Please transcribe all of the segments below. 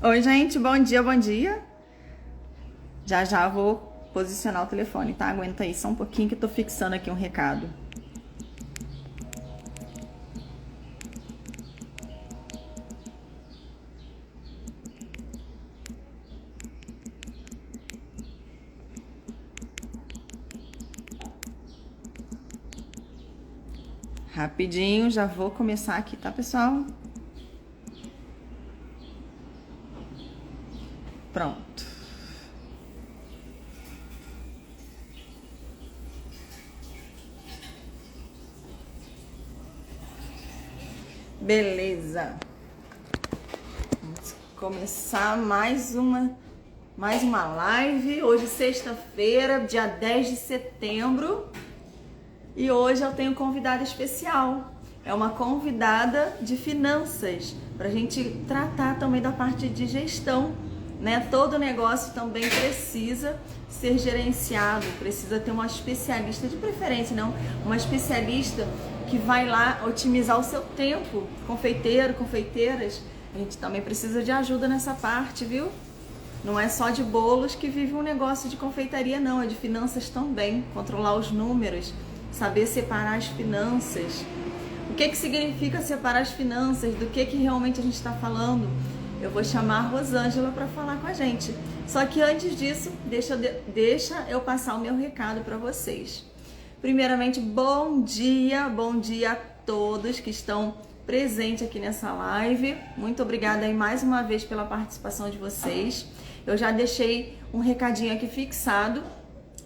Oi, gente, bom dia, bom dia. Já já vou posicionar o telefone, tá? Aguenta aí só um pouquinho que eu tô fixando aqui um recado. Rapidinho, já vou começar aqui, tá, pessoal? Pronto. Beleza. Vamos começar mais uma live. Hoje, sexta-feira, dia 10 de setembro. E hoje eu tenho um convidada especial. É uma convidada de finanças, para a gente tratar também da parte de gestão, né? Todo negócio também precisa ser gerenciado, precisa ter uma especialista, de preferência, não, uma especialista que vai lá otimizar o seu tempo. Confeiteiro, confeiteiras, a gente também precisa de ajuda nessa parte, viu? Não é só de bolos que vive um negócio de confeitaria, não. É de finanças também. Controlar os números, saber separar as finanças. O que significa separar as finanças? Do que realmente a gente está falando? Eu vou chamar a Rosângela para falar com a gente. Só que antes disso, deixa eu passar o meu recado para vocês. Primeiramente, bom dia a todos que estão presentes aqui nessa live. Muito obrigada aí mais uma vez pela participação de vocês. Eu já deixei um recadinho aqui fixado.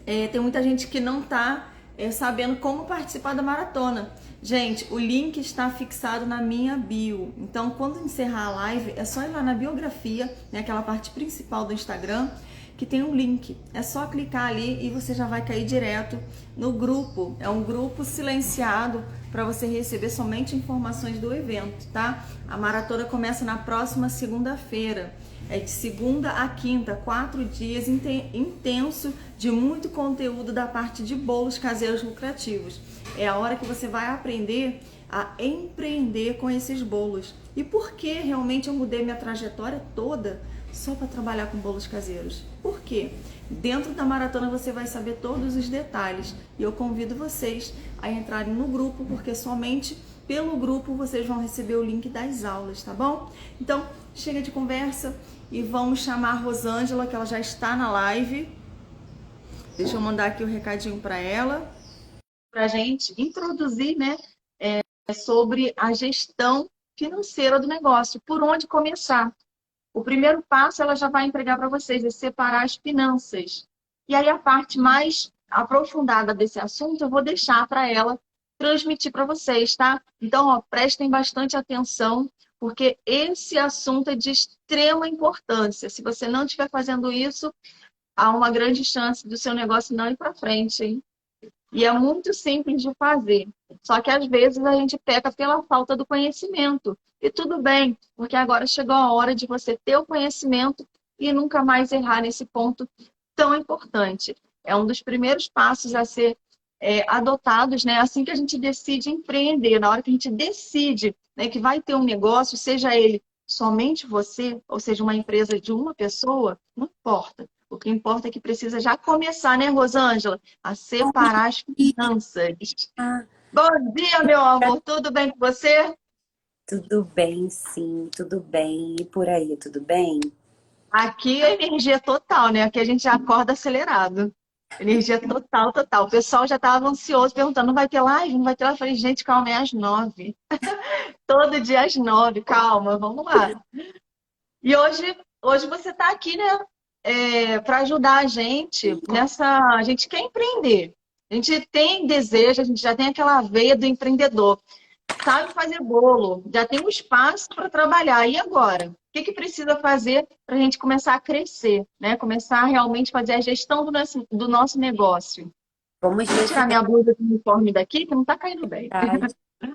Tem muita gente que não está sabendo como participar da maratona. Gente, o link está fixado na minha bio. Então, quando encerrar a live, é só ir lá na biografia, né, aquela parte principal do Instagram, que tem um link. É só clicar ali e você já vai cair direto no grupo. É um grupo silenciado para você receber somente informações do evento, tá? A maratona começa na próxima segunda-feira. É de segunda a quinta, 4 dias intenso de muito conteúdo da parte de bolos caseiros lucrativos. É a hora que você vai aprender a empreender com esses bolos. E por que realmente eu mudei minha trajetória toda só para trabalhar com bolos caseiros? Por quê? Dentro da maratona você vai saber todos os detalhes. E eu convido vocês a entrarem no grupo, porque somente pelo grupo vocês vão receber o link das aulas, tá bom? Então, chega de conversa e vamos chamar a Rosângela, que ela já está na live. Deixa eu mandar aqui o recadinho para ela, para a gente introduzir, né, sobre a gestão financeira do negócio, por onde começar. O primeiro passo ela já vai entregar para vocês, é separar as finanças. E aí a parte mais aprofundada desse assunto eu vou deixar para ela transmitir para vocês, tá? Então, ó, prestem bastante atenção, porque esse assunto é de extrema importância. Se você não estiver fazendo isso, há uma grande chance do seu negócio não ir para frente, hein? E é muito simples de fazer. Só que às vezes a gente peca pela falta do conhecimento. E tudo bem, porque agora chegou a hora de você ter o conhecimento e nunca mais errar nesse ponto tão importante. É um dos primeiros passos a ser adotados, né? Assim que a gente decide empreender, na hora que a gente decide, né, que vai ter um negócio, seja ele somente você, ou seja, uma empresa de uma pessoa, não importa. O que importa é que precisa já começar, né, Rosângela, a Bom separar as dia, finanças. Bom dia, meu amor. Tudo bem com você? tudo bem, sim, tudo bem. E por aí, tudo bem? Aqui é energia total, né? Aqui a gente já acorda acelerado. Energia total, total. O pessoal já estava ansioso, perguntando, não vai ter live? Não vai ter live? Eu falei, gente, calma, é às 9. Todo dia às 9, calma, vamos lá. E hoje você está aqui, né? Para ajudar a gente nessa. A gente quer empreender. A gente tem desejo, a gente já tem aquela veia do empreendedor. Sabe fazer bolo, já tem um espaço para trabalhar. E agora? O que precisa fazer para a gente começar a crescer, né? Começar a realmente fazer a gestão do nosso negócio. Vamos Vou ver esse tirar minha blusa de uniforme daqui, que não está caindo bem. verdade. E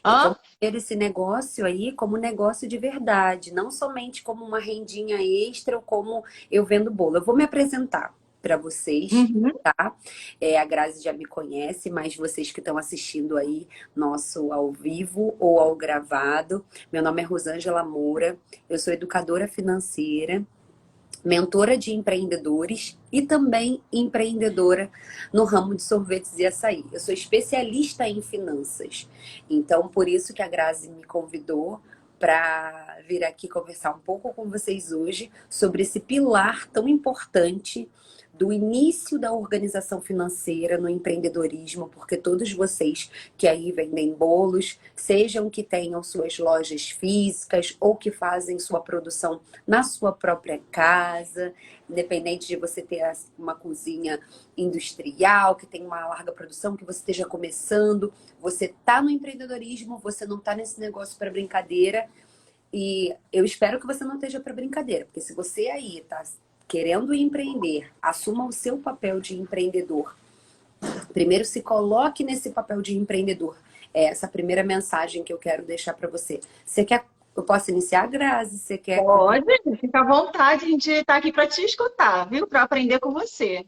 Hã? vamos ver esse negócio aí como negócio de verdade, não somente como uma rendinha extra ou como eu vendo bolo. Eu vou me apresentar. para vocês, Uhum. tá? A Grazi já me conhece, mas vocês que estão assistindo aí, nosso ao vivo ou ao gravado, meu nome é Rosângela Moura, eu sou educadora financeira, mentora de empreendedores e também empreendedora no ramo de sorvetes e açaí. Eu sou especialista em finanças, então por isso que a Grazi me convidou para vir aqui conversar um pouco com vocês hoje sobre esse pilar tão importante do início da organização financeira no empreendedorismo, porque todos vocês que aí vendem bolos, sejam que tenham suas lojas físicas ou que fazem sua produção na sua própria casa, independente de você ter uma cozinha industrial, que tem uma larga produção, que você esteja começando, você está no empreendedorismo, você não está nesse negócio para brincadeira, e eu espero que você não esteja para brincadeira, porque se você aí está querendo empreender, assuma o seu papel de empreendedor. Primeiro se coloque nesse papel de empreendedor. É essa a primeira mensagem que eu quero deixar para você. Você quer, eu posso iniciar, Grazi? Você quer? Pode, fica à vontade, a gente está aqui para te escutar, viu? Para aprender com você.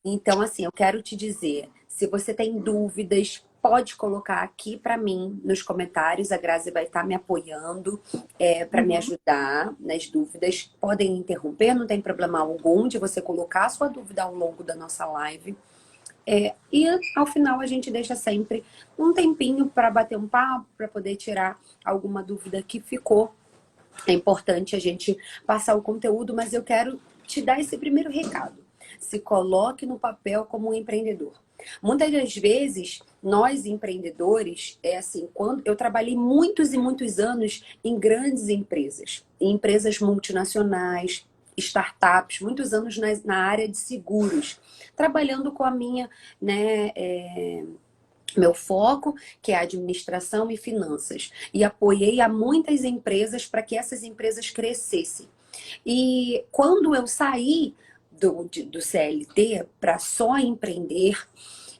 Então, assim, eu quero te dizer, se você tem dúvidas, pode colocar aqui para mim nos comentários. A Grazi vai estar me apoiando para me Uhum. ajudar nas dúvidas. Podem interromper, não tem problema algum de você colocar a sua dúvida ao longo da nossa live. E ao final a gente deixa sempre um tempinho para bater um papo, para poder tirar alguma dúvida que ficou. É importante a gente passar o conteúdo, mas eu quero te dar esse primeiro recado. Se coloque no papel como um empreendedor. Muitas das vezes, nós empreendedores, é assim, quando eu trabalhei muitos e muitos anos em grandes empresas, em empresas multinacionais, startups, muitos anos na área de seguros, trabalhando com a minha, né, meu foco, que é administração e finanças. E apoiei a muitas empresas para que essas empresas crescessem. E quando eu saí do CLT para só empreender,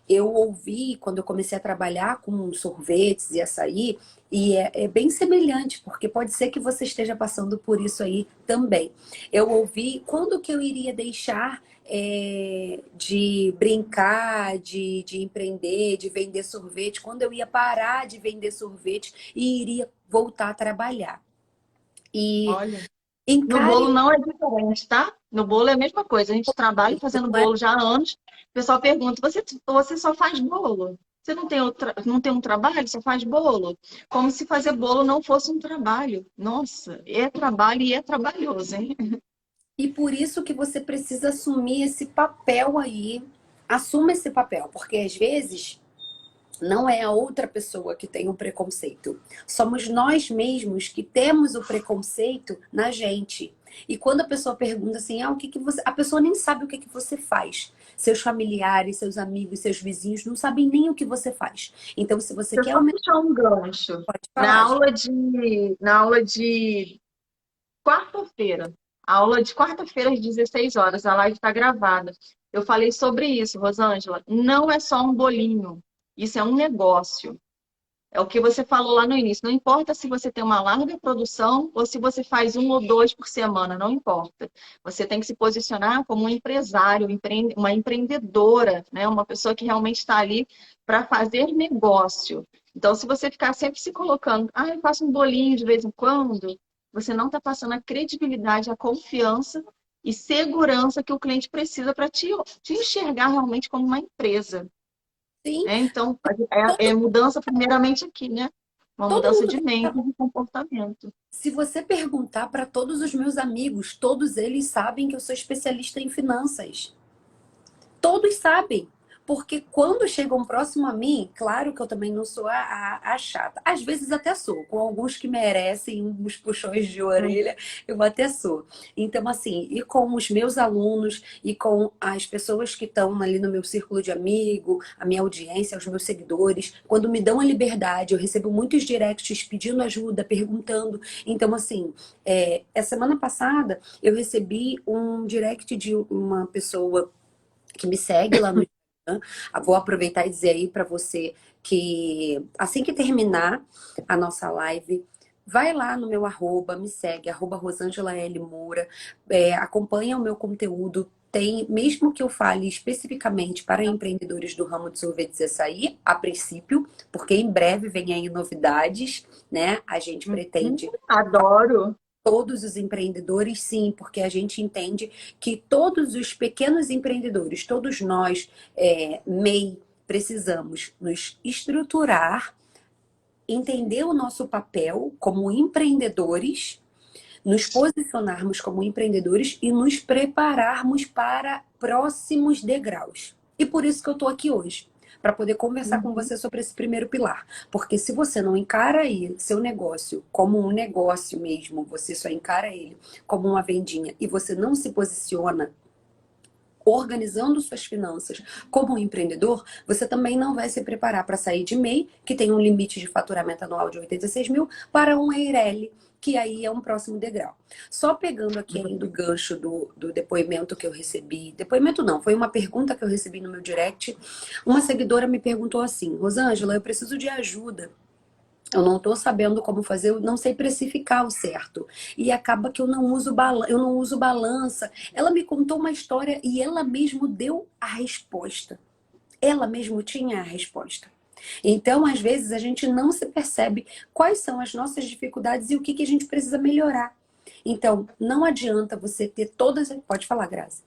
eu ouvi, quando eu comecei a trabalhar com sorvetes e açaí, e é bem semelhante, porque pode ser que você esteja passando por isso aí também. Eu ouvi quando que eu iria deixar de brincar, de empreender, de vender sorvete, quando eu ia parar de vender sorvete e iria voltar a trabalhar. E Olha, no bolo encare. não é diferente, tá? No bolo é a mesma coisa. A gente trabalha fazendo bolo já há anos. O pessoal pergunta: você só faz bolo? Você não tem um trabalho? Só faz bolo? Como se fazer bolo não fosse um trabalho. Nossa, é trabalho e é trabalhoso, hein? E por isso que você precisa assumir esse papel aí. Assuma esse papel, porque às vezes não é a outra pessoa que tem o preconceito. Somos nós mesmos que temos o preconceito na gente. E quando a pessoa pergunta assim, o que que você... A pessoa nem sabe o que que você faz. Seus familiares, seus amigos, seus vizinhos não sabem nem o que você faz. Então, se você Deixa eu quer só aumentar, puxar um gancho. pode Na falar, gente. aula de, na aula de quarta-feira, a aula de quarta-feira às 16 horas, a live está gravada. Eu falei sobre isso, Rosângela. Não é só um bolinho, isso é um negócio. É o que você falou lá no início. Não importa se você tem uma larga produção ou se você faz um ou dois por semana, não importa. Você tem que se posicionar como um empresário, uma empreendedora, né? Uma pessoa que realmente está ali para fazer negócio. Então, se você ficar sempre se colocando, eu faço um bolinho de vez em quando, você não está passando a credibilidade, a confiança e segurança que o cliente precisa para te enxergar realmente como uma empresa. Sim, Então, é todo, mudança primeiramente aqui, né? Uma todo mudança mundo. de mente e de comportamento. Se você perguntar para todos os meus amigos, todos eles sabem que eu sou especialista em finanças. Todos sabem. Porque quando chegam próximo a mim, claro que eu também não sou a chata. Às vezes até sou, com alguns que merecem uns puxões de orelha, eu até sou. Então, assim, e com os meus alunos e com as pessoas que estão ali no meu círculo de amigo, a minha audiência, os meus seguidores, quando me dão a liberdade, eu recebo muitos directs pedindo ajuda, perguntando. Então, assim, a semana passada eu recebi um direct de uma pessoa que me segue lá no Instagram. Vou aproveitar e dizer aí para você que assim que terminar a nossa live, vai lá no meu arroba, me segue, arroba Rosângela L. Moura, acompanha o meu conteúdo. tem, mesmo que eu fale especificamente para empreendedores do ramo de sorvetes e açaí, a princípio, porque em breve vem aí novidades, né? A gente pretende Adoro. todos os empreendedores, sim, porque a gente entende que todos os pequenos empreendedores, todos nós, MEI, precisamos nos estruturar, entender o nosso papel como empreendedores, nos posicionarmos como empreendedores e nos prepararmos para próximos degraus. E por isso que eu estou aqui hoje, para poder conversar com Uhum. você sobre esse primeiro pilar. Porque se você não encara aí seu negócio como um negócio mesmo, você só encara ele como uma vendinha e você não se posiciona organizando suas finanças como um empreendedor, você também não vai se preparar para sair de MEI, que tem um limite de faturamento anual de 86 mil, para um EIRELI, que aí é um próximo degrau. Só pegando aqui ainda o gancho do depoimento que eu recebi, depoimento não, foi uma pergunta que eu recebi no meu direct, uma seguidora me perguntou assim, Rosângela, eu preciso de ajuda. Eu não estou sabendo como fazer, eu não sei precificar o certo. E acaba que eu não uso balança. Ela me contou uma história e ela mesmo deu a resposta. Ela mesmo tinha a resposta. Então, às vezes, a gente não se percebe quais são as nossas dificuldades e o que, que a gente precisa melhorar. Então, não adianta você ter todas. Pode falar, Grazi.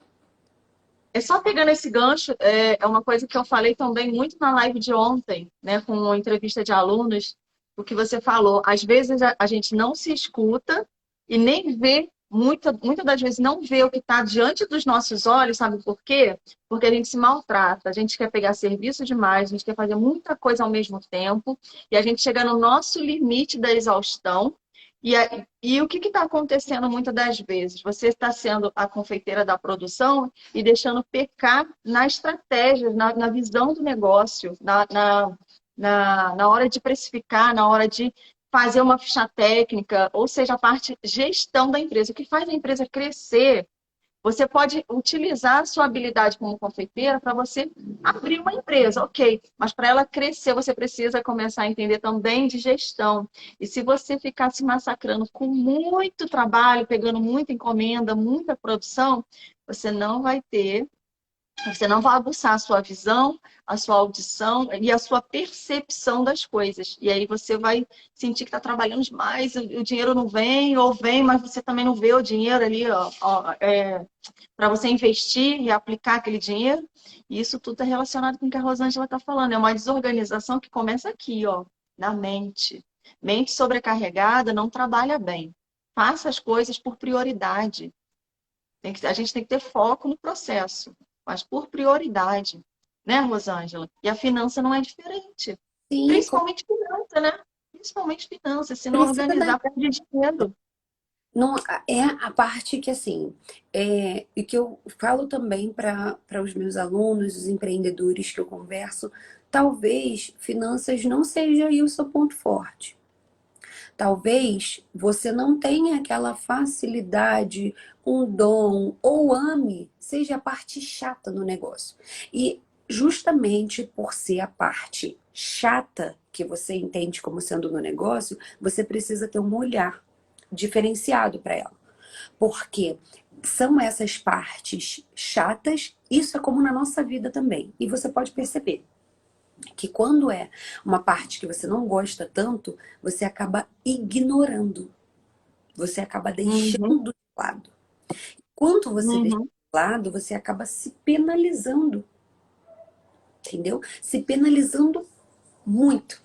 É só pegando esse gancho, é uma coisa que eu falei também muito na live de ontem, né, com uma entrevista de alunos, o que você falou. Às vezes a gente não se escuta e nem vê, muitas das vezes não vê o que está diante dos nossos olhos, sabe por quê? Porque a gente se maltrata, a gente quer pegar serviço demais, a gente quer fazer muita coisa ao mesmo tempo, e a gente chega no nosso limite da exaustão. E o que está acontecendo muitas das vezes? Você está sendo a confeiteira da produção e deixando pecar na estratégia, na visão do negócio, na hora de precificar, na hora de fazer uma ficha técnica, ou seja, a parte gestão da empresa. O que faz a empresa crescer, você pode utilizar a sua habilidade como confeiteira para você abrir uma empresa, ok. Mas para ela crescer, você precisa começar a entender também de gestão. E se você ficar se massacrando com muito trabalho, pegando muita encomenda, muita produção, você não vai ter, você não vai aguçar a sua visão, a sua audição e a sua percepção das coisas. E aí você vai sentir que está trabalhando demais, o dinheiro não vem, ou vem, mas você também não vê o dinheiro ali, para você investir e aplicar aquele dinheiro. E isso tudo está relacionado com o que a Rosângela está falando. É uma desorganização que começa aqui, ó, na mente. Mente sobrecarregada não trabalha bem. Faça as coisas por prioridade. A gente tem que ter foco no processo, mas por prioridade, né, Rosângela? E a finança não é diferente. Sim, Principalmente finança, né? Principalmente finança. Se não precisa da organizar, perde dinheiro. não, é a parte que, assim, e que eu falo também para os meus alunos, os empreendedores que eu converso, talvez finanças não seja aí o seu ponto forte. Talvez você não tenha aquela facilidade, um dom, ou ame, seja a parte chata no negócio. E justamente por ser a parte chata que você entende como sendo no negócio, você precisa ter um olhar diferenciado para ela. Porque são essas partes chatas, isso é como na nossa vida também. E você pode perceber que quando é uma parte que você não gosta tanto, você acaba ignorando, você acaba Uhum, deixando de lado. Quando você deixa uhum. de lado, você acaba se penalizando, entendeu? Se penalizando muito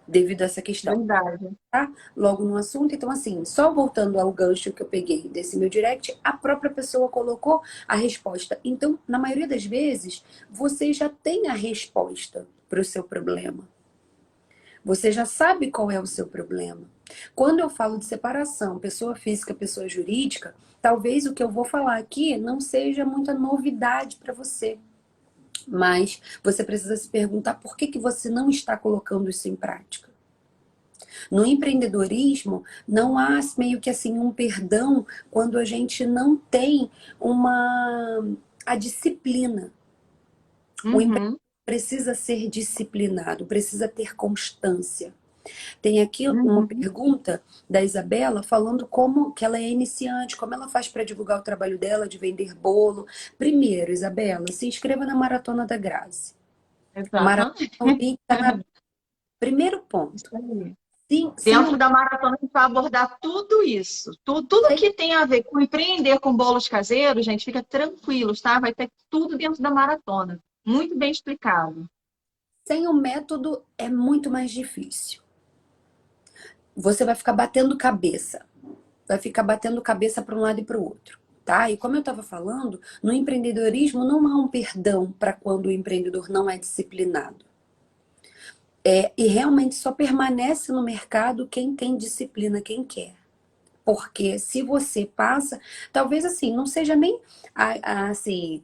devido a essa questão. Verdade. Tá? Logo no assunto. Então, assim, só voltando ao gancho que eu peguei desse meu direct, a própria pessoa colocou a resposta. Então, na maioria das vezes, você já tem a resposta para o seu problema. Você já sabe qual é o seu problema. Quando eu falo de separação, pessoa física, pessoa jurídica, talvez o que eu vou falar aqui não seja muita novidade para você. Mas você precisa se perguntar por que, que você não está colocando isso em prática. No empreendedorismo, não há meio que assim um perdão quando a gente não tem a disciplina. O empreendedor Uhum. precisa ser disciplinado, precisa ter constância. Tem aqui uma Uhum. pergunta da Isabela falando como que ela é iniciante, como ela faz para divulgar o trabalho dela de vender bolo. Primeiro, Isabela, se inscreva na Maratona da Grazi. Maratona, Exatamente. o link tá na... Primeiro Isso ponto. aí. Se Dentro não da maratona, a gente vai abordar tudo isso. Tudo tem, que tem a ver com empreender com bolos caseiros, gente, fica tranquilos, tá? Vai ter tudo dentro da maratona. Muito bem explicado. sem o método é muito mais difícil. Você vai ficar batendo cabeça. Vai ficar batendo cabeça para um lado e para o outro. Tá? E como eu estava falando, no empreendedorismo não há um perdão para quando o empreendedor não é disciplinado. E realmente só permanece no mercado quem tem disciplina, quem quer. Porque se você passa, talvez assim, não seja nem assim,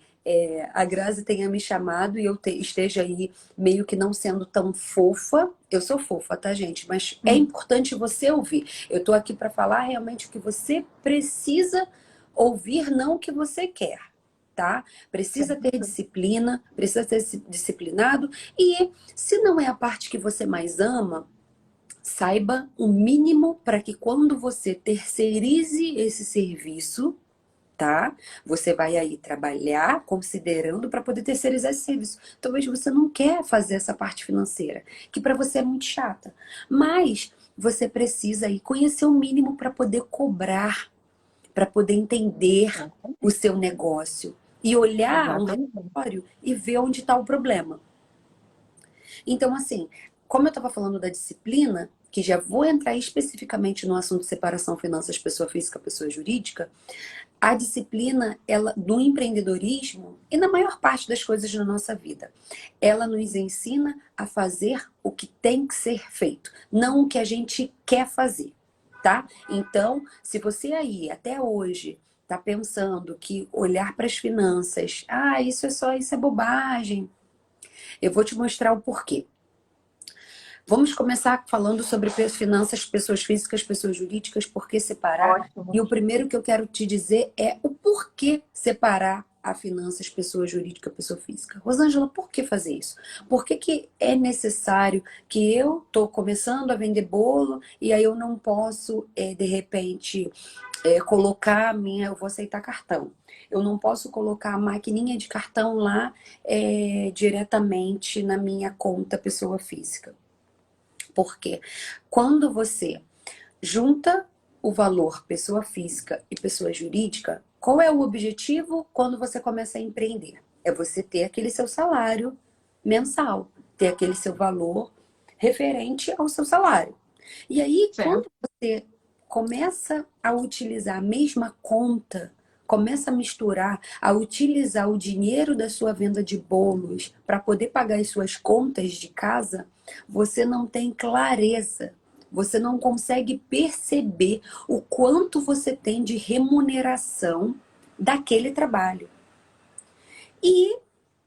a Grazi tenha me chamado e eu esteja aí meio que não sendo tão fofa. Eu sou fofa, tá, gente? Mas é Hum. importante você ouvir. Eu tô aqui para falar realmente o que você precisa ouvir, não o que você quer. Tá? Precisa ter Certo. disciplina, precisa ser disciplinado. E se não é a parte que você mais ama, saiba o mínimo para que quando você terceirize esse serviço, tá? Você vai aí trabalhar considerando para poder terceirizar esse serviço. Talvez você não quer fazer essa parte financeira, que para você é muito chata, mas você precisa aí conhecer o mínimo para poder cobrar, para poder entender o seu negócio e olhar um Exatamente. relatório e ver onde está o problema. Então, assim, como eu estava falando da disciplina, que já vou entrar especificamente no assunto de separação finanças, pessoa física, pessoa jurídica, a disciplina, ela, do empreendedorismo e na maior parte das coisas na nossa vida, ela nos ensina a fazer o que tem que ser feito, não o que a gente quer fazer, tá? Então, se você aí até hoje está pensando que olhar para as finanças, isso é bobagem, eu vou te mostrar o porquê. Vamos começar falando sobre finanças, pessoas físicas, pessoas jurídicas, por que separar. E Ótimo. o primeiro que eu quero te dizer é o porquê separar a finanças, pessoa jurídica, pessoa física. Rosângela, por que fazer isso? Por que que é necessário que eu estou começando a vender bolo e aí eu não posso, de repente, colocar a minha, eu vou aceitar cartão. Eu não posso colocar a maquininha de cartão lá diretamente na minha conta pessoa física. Porque quando você junta o valor pessoa física e pessoa jurídica, qual é o objetivo quando você começa a empreender? É você ter aquele seu salário mensal, ter aquele seu valor referente ao seu salário. E aí, quando Certo. você começa a utilizar a mesma conta, começa a misturar, a utilizar o dinheiro da sua venda de bolos para poder pagar as suas contas de casa, você não tem clareza, você não consegue perceber o quanto você tem de remuneração daquele trabalho. E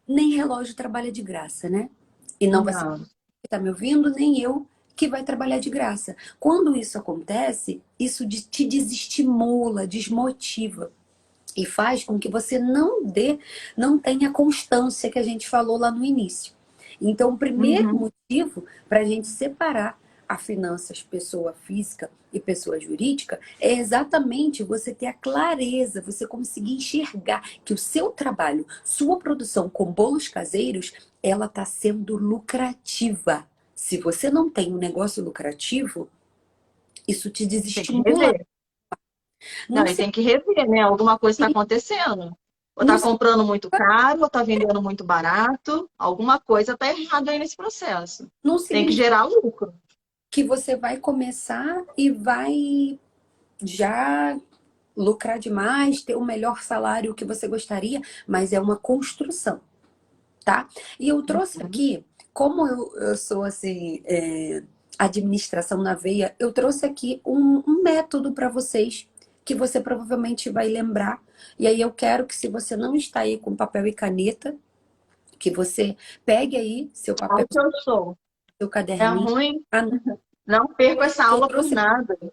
nem relógio trabalha de graça, né? E não vai ser Não. que está me ouvindo, nem eu que vai trabalhar de graça. Quando isso acontece, isso te desestimula, desmotiva e faz com que você não tenha a constância que a gente falou lá no início. Então, o primeiro Uhum. motivo para a gente separar a finanças pessoa física e pessoa jurídica é exatamente você ter a clareza, você conseguir enxergar que o seu trabalho, sua produção com bolos caseiros, ela está sendo lucrativa. Se você não tem um negócio lucrativo, isso te Tem que desestimula. rever. Não Não, e sei, tem que rever, né? Alguma coisa está acontecendo. Ou não está sei comprando muito caro, ou está vendendo muito barato. Alguma coisa está errada aí nesse processo. não Tem que significa gerar lucro. que você vai começar e vai já lucrar demais, ter o melhor salário que você gostaria, mas é uma construção, tá? E eu trouxe Uhum. aqui, como eu sou assim, administração na veia, eu trouxe aqui um método para vocês que você provavelmente vai lembrar. E aí eu quero que, se você não está aí com papel e caneta, que você pegue aí seu papel, Onde eu sou? seu É caderninho. ruim. Ah, Não perco essa eu aula por trouxe nada. Eu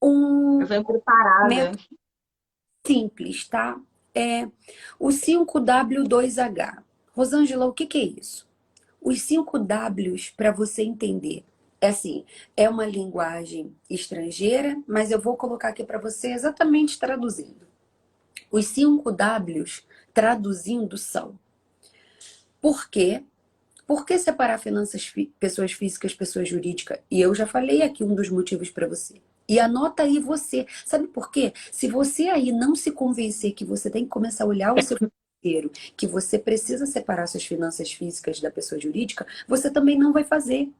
um venho preparada. método simples, tá? É o 5W2H. Rosângela, o que que é isso? Os 5 Ws, para você entender. É assim, é uma linguagem estrangeira, mas eu vou colocar aqui para você exatamente traduzindo. Os 5 Ws traduzindo são: por quê? Por que separar finanças, pessoas físicas, pessoas jurídicas? E eu já falei aqui um dos motivos para você. E anota aí você. Sabe por quê? Se você aí não se convencer que você tem que começar a olhar o seu financeiro, que você precisa separar suas finanças físicas da pessoa jurídica, você também não vai fazer.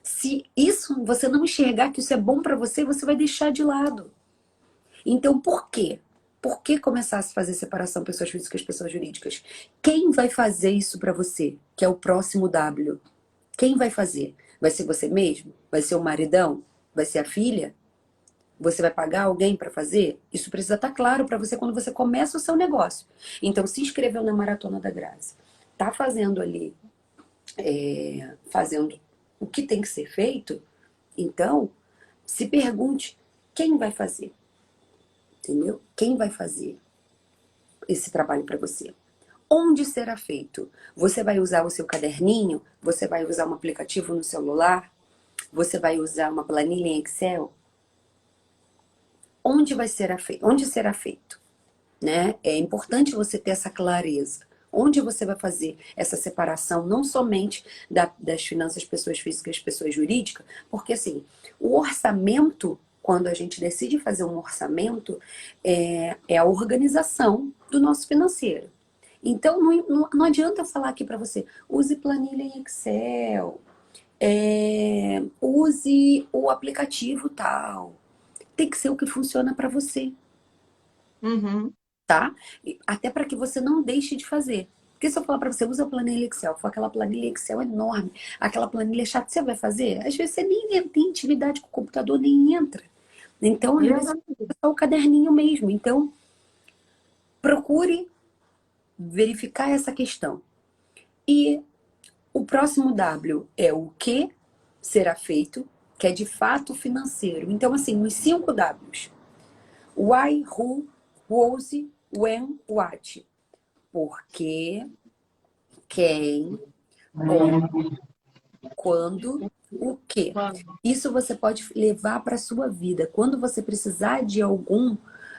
Se isso você não enxergar que isso é bom para você, você vai deixar de lado. Então, por quê? Por que começar a se fazer separação pessoas físicas, pessoas jurídicas? Quem vai fazer isso para você? Que é o próximo W. Quem vai fazer? Vai ser você mesmo? Vai ser o maridão? Vai ser a filha? Você vai pagar alguém para fazer? Isso precisa estar claro para você quando você começa o seu negócio. Então, se inscreveu na Maratona da Graça, tá fazendo ali, fazendo o que tem que ser feito, então se pergunte quem vai fazer, entendeu? Quem vai fazer esse trabalho para você? Onde será feito? Você vai usar o seu caderninho? Você vai usar um aplicativo no celular? Você vai usar uma planilha em Excel? Onde vai ser feito? Onde será feito? Né? É importante você ter essa clareza. Onde você vai fazer essa separação, não somente das finanças pessoas físicas, pessoas jurídicas, porque assim, o orçamento, quando a gente decide fazer um orçamento, é a organização do nosso financeiro. Então, não adianta eu falar aqui para você, use planilha em Excel, use o aplicativo tal. Tem que ser o que funciona para você, Uhum. tá? Até para que você não deixe de fazer. Porque se eu falar para você, usa a planilha Excel, for aquela planilha Excel enorme, aquela planilha chata, você vai fazer? Às vezes você nem tem intimidade com o computador, nem entra. Então, às vezes, Verdade. é só o caderninho mesmo. Então, procure verificar essa questão. E o próximo W é o que será feito, que é de fato financeiro. Então, assim, os 5 Ws. Why, who, whose, when, what. Por quê, quem, onde, quando, o que. Isso você pode levar para a sua vida. Quando você precisar de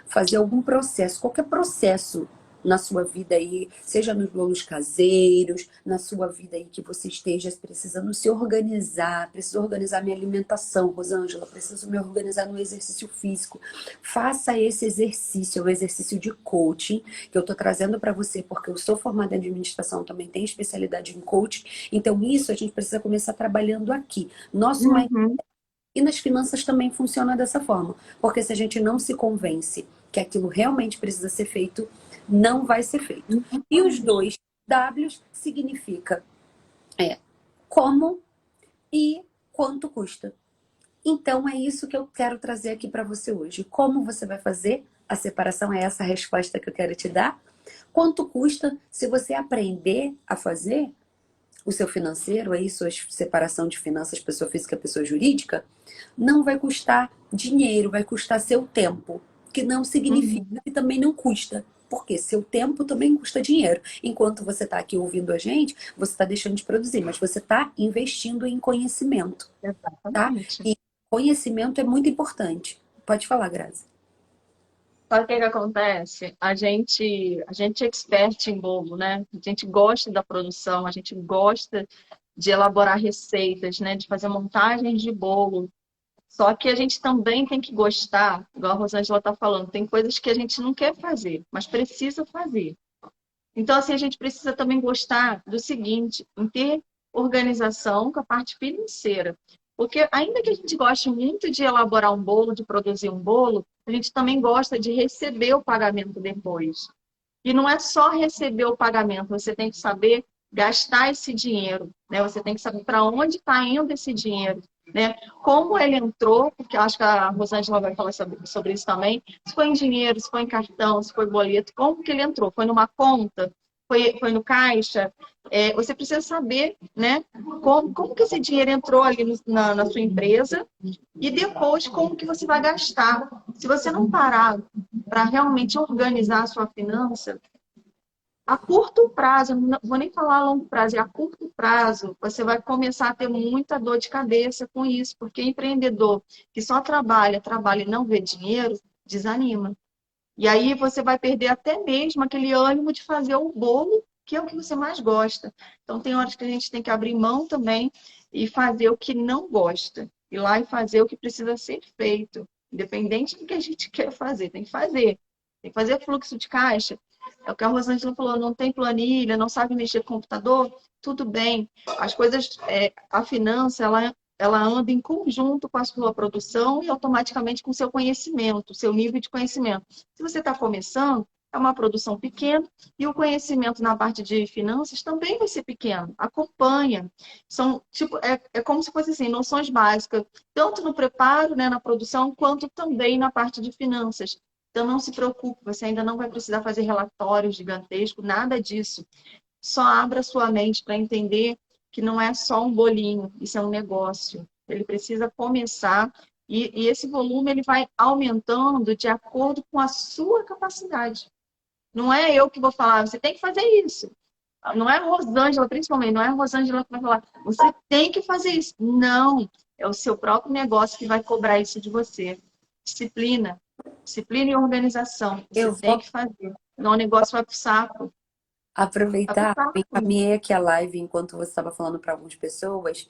fazer algum processo, qualquer processo na sua vida aí, seja nos bolos caseiros, na sua vida aí que você esteja precisando se organizar, preciso organizar minha alimentação, Rosângela, preciso me organizar no exercício físico. Faça esse exercício, é um exercício de coaching que eu estou trazendo para você, porque eu sou formada em administração, também tenho especialidade em coaching, então isso a gente precisa começar trabalhando aqui. Nosso Uhum. e nas finanças também funciona dessa forma. Porque se a gente não se convence que aquilo realmente precisa ser feito, não vai ser feito. E os 2 Ws significa como e quanto custa. Então é isso que eu quero trazer aqui para você hoje. Como você vai fazer a separação? É essa a resposta que eu quero te dar. Quanto custa se você aprender a fazer o seu financeiro, aí sua separação de finanças, pessoa física, pessoa jurídica, não vai custar dinheiro, vai custar seu tempo, que não significa Uhum. que também não custa. Porque seu tempo também custa dinheiro. Enquanto você está aqui ouvindo a gente, você está deixando de produzir, mas você está investindo em conhecimento, tá? Exatamente. E conhecimento é muito importante. Pode falar, Grazi. Sabe o que que acontece? A gente é expert em bolo, né? A gente gosta da produção, a gente gosta de elaborar receitas, né? De fazer montagens de bolo. Só que a gente também tem que gostar, igual a Rosângela está falando, tem coisas que a gente não quer fazer, mas precisa fazer. Então, assim, a gente precisa também gostar do seguinte, em ter organização com a parte financeira. Porque ainda que a gente goste muito de elaborar um bolo, de produzir um bolo, a gente também gosta de receber o pagamento depois. E não é só receber o pagamento, você tem que saber gastar esse dinheiro, né? Você tem que saber para onde está indo esse dinheiro, né? Como ele entrou, porque eu acho que a Rosângela vai falar sobre isso também. Se foi em dinheiro, se foi em cartão, se foi boleto, como que ele entrou? Foi numa conta? Foi no caixa? Você precisa saber, né? Como que esse dinheiro entrou ali na sua empresa e depois como que você vai gastar. Se você não parar para realmente organizar a sua finança, a curto prazo, não vou nem falar a longo prazo, é a curto prazo, você vai começar a ter muita dor de cabeça com isso, porque empreendedor que só trabalha, trabalha e não vê dinheiro, desanima. E aí você vai perder até mesmo aquele ânimo de fazer o bolo, que é o que você mais gosta. Então tem horas que a gente tem que abrir mão também e fazer o que não gosta. Ir lá e fazer o que precisa ser feito. Independente do que a gente quer fazer, tem que fazer. Tem que fazer fluxo de caixa. É o que a Rosângela falou, não tem planilha, não sabe mexer com computador, tudo bem. As coisas, a finança, ela anda em conjunto com a sua produção e automaticamente com o seu conhecimento, seu nível de conhecimento. Se você está começando, é uma produção pequena e o conhecimento na parte de finanças também vai ser pequeno. Acompanha. São, tipo, é como se fosse assim, noções básicas, tanto no preparo, né, na produção, quanto também na parte de finanças. Então não se preocupe, você ainda não vai precisar fazer relatórios gigantescos, nada disso. Só abra sua mente para entender que não é só um bolinho, isso é um negócio. Ele precisa começar e esse volume ele vai aumentando de acordo com a sua capacidade. Não é eu que vou falar, você tem que fazer isso. Não é a Rosângela, principalmente, não é a Rosângela que vai falar, você tem que fazer isso. Não, é o seu próprio negócio que vai cobrar isso de você. Disciplina. Disciplina e organização. Você Eu tem vou que fazer. Senão o negócio vai pro saco. Vai pro aproveitar, eu saco. encaminhei aqui a live enquanto você estava falando para algumas pessoas.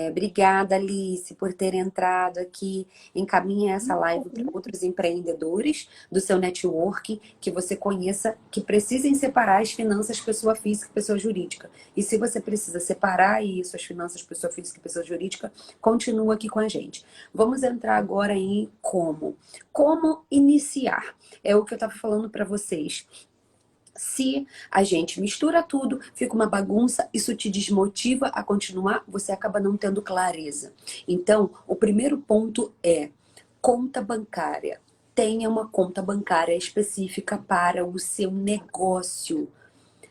Obrigada, Alice, por ter entrado aqui. Encaminhe essa live para outros empreendedores do seu network que você conheça, que precisem separar as finanças pessoa física e pessoa jurídica. E se você precisa separar isso, as finanças pessoa física e pessoa jurídica, continua aqui com a gente. Vamos entrar agora em como. Como iniciar? É o que eu estava falando para vocês. Se a gente mistura tudo, fica uma bagunça, isso te desmotiva a continuar, você acaba não tendo clareza. Então, o primeiro ponto é conta bancária. Tenha uma conta bancária específica para o seu negócio.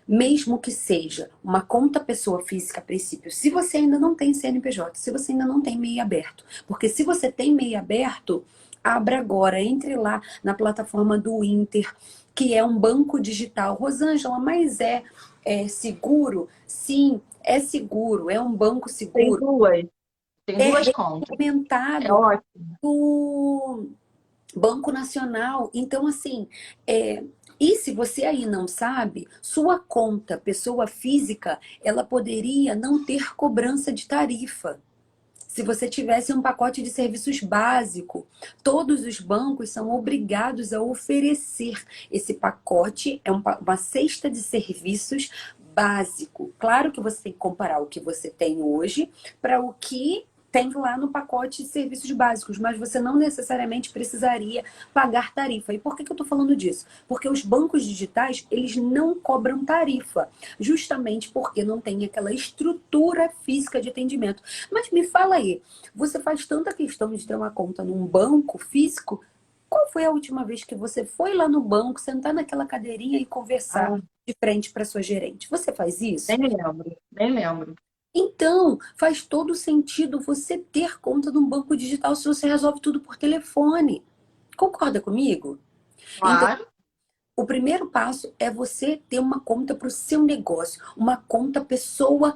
Mesmo que seja uma conta pessoa física a princípio, se você ainda não tem CNPJ, se você ainda não tem MEI aberto. Porque se você tem MEI aberto, abra agora, entre lá na plataforma do Inter, que é um banco digital. Rosângela, mas é seguro? Sim, é seguro, é um banco Tem seguro. duas. Tem É duas contas. É regulamentado ótimo. do Banco Nacional. Então, assim, e se você aí não sabe, sua conta, pessoa física, ela poderia não ter cobrança de tarifa. Se você tivesse um pacote de serviços básico, todos os bancos são obrigados a oferecer esse pacote, uma cesta de serviços básico. Claro que você tem que comparar o que você tem hoje para o que tem lá no pacote de serviços básicos, mas você não necessariamente precisaria pagar tarifa. E por que eu estou falando disso? Porque os bancos digitais, eles não cobram tarifa, justamente porque não tem aquela estrutura física de atendimento. Mas me fala aí, você faz tanta questão de ter uma conta num banco físico? Qual foi a última vez que você foi lá no banco, sentar naquela cadeirinha e conversar Ah, de frente para sua gerente? Você faz nem isso? lembro. Nem lembro. Então, faz todo sentido você ter conta num banco digital se você resolve tudo por telefone. Concorda comigo? Então, Claro. o primeiro passo é você ter uma conta para o seu negócio, uma conta pessoa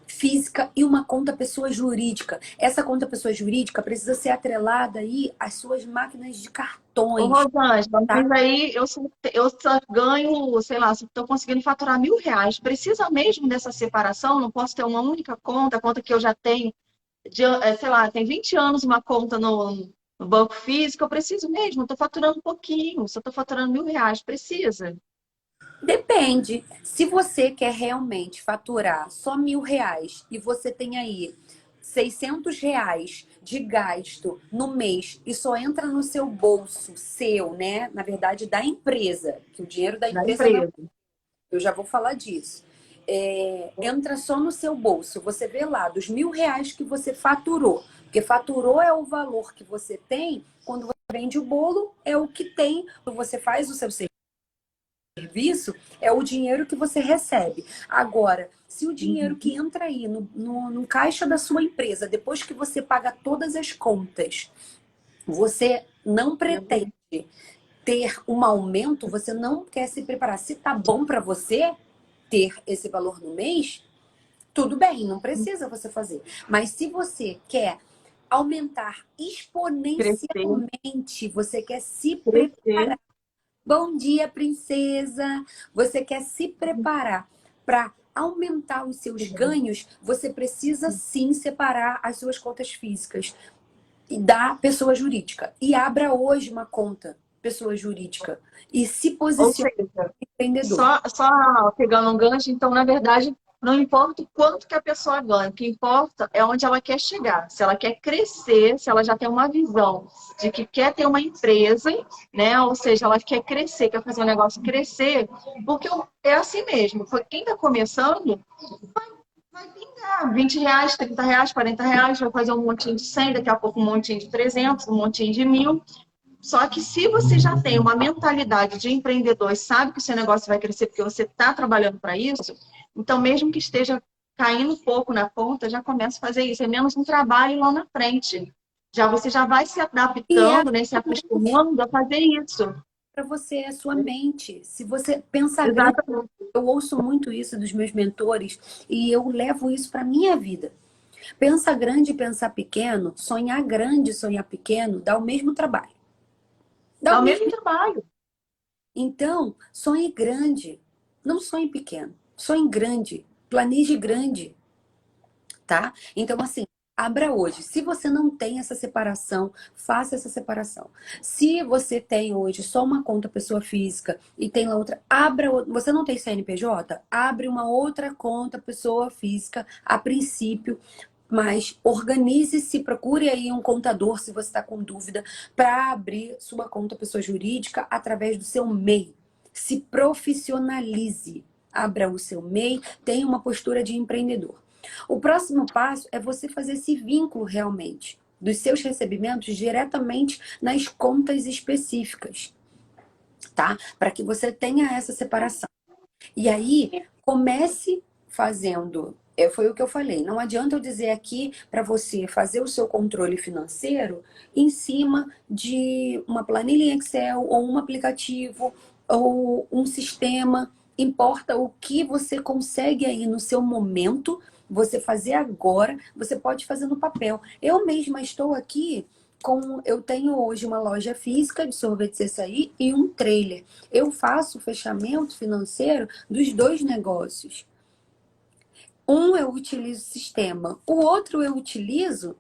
física e uma conta pessoa jurídica. Essa conta pessoa jurídica precisa ser atrelada aí às suas máquinas de Ô, cartões, Rosângela, tá? mas aí eu só ganho, sei lá, se estou conseguindo faturar R$ 1.000. Precisa mesmo dessa separação? Não posso ter uma única conta, a conta que eu já tenho, sei lá, tem 20 anos uma conta no banco físico, eu preciso mesmo, estou faturando um pouquinho, se eu estou faturando R$ 1.000, precisa. Depende. Se você quer realmente faturar só R$ 1.000 e você tem aí R$ 600 de gasto no mês e só entra no seu bolso, seu, né? Na verdade, da empresa, que o dinheiro da Da empresa não. empresa. Eu já vou falar disso. Entra só no seu bolso. Você vê lá dos R$ 1.000 que você faturou. Porque faturou é o valor que você tem quando você vende o bolo, é o que tem quando você faz o seu serviço, é o dinheiro que você recebe. Agora, se o dinheiro que Uhum. entra aí no caixa da sua empresa, depois que você paga todas as contas, você não pretende ter um aumento, você não quer se preparar. Se tá bom para você ter esse valor no mês, tudo bem, não precisa você fazer. Mas se você quer aumentar Crescer, exponencialmente, você quer se crescer. preparar. Bom dia, princesa! Você quer se preparar para aumentar os seus ganhos, você precisa sim separar as suas contas físicas e da pessoa jurídica. E abra hoje uma conta pessoa jurídica e se Ou posicione seja, como empreendedor. só pegando um gancho, então, na verdade, não importa o quanto que a pessoa ganha, o que importa é onde ela quer chegar. Se ela quer crescer, se ela já tem uma visão de que quer ter uma empresa, né? Ou seja, ela quer crescer, quer fazer um negócio crescer, porque é assim mesmo. Quem está começando vai pingar R$ 20, R$ 30, R$ 40, vai fazer um montinho de 100, daqui a pouco um montinho de 300, um montinho de 1.000. Só que se você já tem uma mentalidade de empreendedor e sabe que o seu negócio vai crescer porque você está trabalhando para isso, então mesmo que esteja caindo um pouco na conta, já começa a fazer isso. É menos um trabalho lá na frente. Você já vai se E é adaptando, né, se acostumando a fazer isso. para você, é a sua mente. Se você pensa grande, Exatamente. eu ouço muito isso dos meus mentores e eu levo isso para minha vida. Pensa grande e pensar pequeno, sonhar grande e sonhar pequeno, dá o mesmo trabalho. Dá Dá o o mesmo. mesmo trabalho. Então, sonhe grande, não sonhe pequeno. Sonhe grande, planeje grande, tá? Então, assim, abra hoje. Se você não tem essa separação, faça essa separação. Se você tem hoje só uma conta pessoa física e tem lá outra, você não tem CNPJ? Abre uma outra conta pessoa física a princípio. Mas organize-se, procure aí um contador se você está com dúvida para abrir sua conta pessoa jurídica através do seu MEI. Se profissionalize, abra o seu MEI, tenha uma postura de empreendedor. O próximo passo é você fazer esse vínculo realmente dos seus recebimentos diretamente nas contas específicas, tá? Para que você tenha essa separação. E aí, comece fazendo. Foi o que eu falei. Não adianta eu dizer aqui para você fazer o seu controle financeiro em cima de uma planilha em Excel ou um aplicativo ou um sistema. Importa o que você consegue aí no seu momento, você fazer agora, você pode fazer no papel. Eu mesma estou aqui eu tenho hoje uma loja física de sorvete açaí e um trailer. Eu faço o fechamento financeiro dos dois negócios. Um eu utilizo o sistema, o outro eu utilizo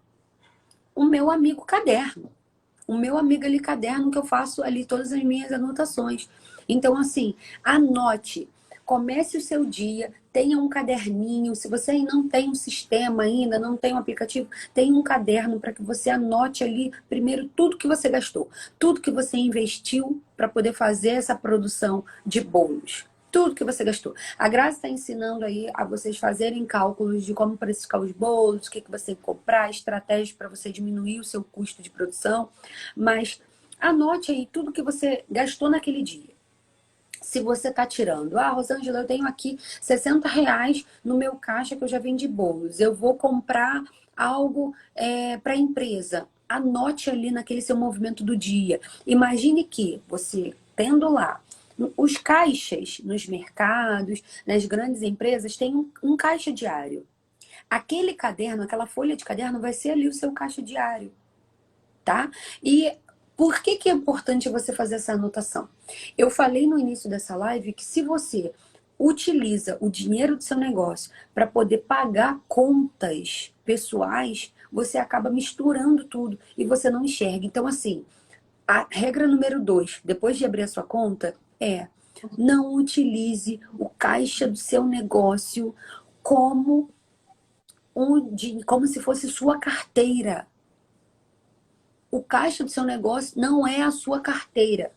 o meu amigo caderno. O meu amigo ali caderno que eu faço ali todas as minhas anotações. Então, assim, anote. Comece o seu dia, tenha um caderninho. Se você não tem um sistema ainda, não tem um aplicativo, tenha um caderno para que você anote ali primeiro tudo que você gastou, tudo que você investiu para poder fazer essa produção de bolos. Tudo que você gastou. A Grazi está ensinando aí a vocês fazerem cálculos de como precificar os bolos, o que você tem que comprar, estratégias para você diminuir o seu custo de produção. Mas anote aí tudo que você gastou naquele dia. Se você está tirando, Rosângela, eu tenho aqui R$ 60 no meu caixa que eu já vendi bolos. Eu vou comprar algo para a empresa. Anote ali naquele seu movimento do dia. Imagine que você tendo lá os caixas nos mercados, nas grandes empresas, tem um caixa diário. Aquele caderno, aquela folha de caderno vai ser ali o seu caixa diário, tá? E por que é importante você fazer essa anotação? Eu falei no início dessa live que se você utiliza o dinheiro do seu negócio para poder pagar contas pessoais, você acaba misturando tudo e você não enxerga. Então, assim, a regra número 2, depois de abrir a sua conta, não utilize o caixa do seu negócio como como se fosse sua carteira. O caixa do seu negócio não é a sua carteira.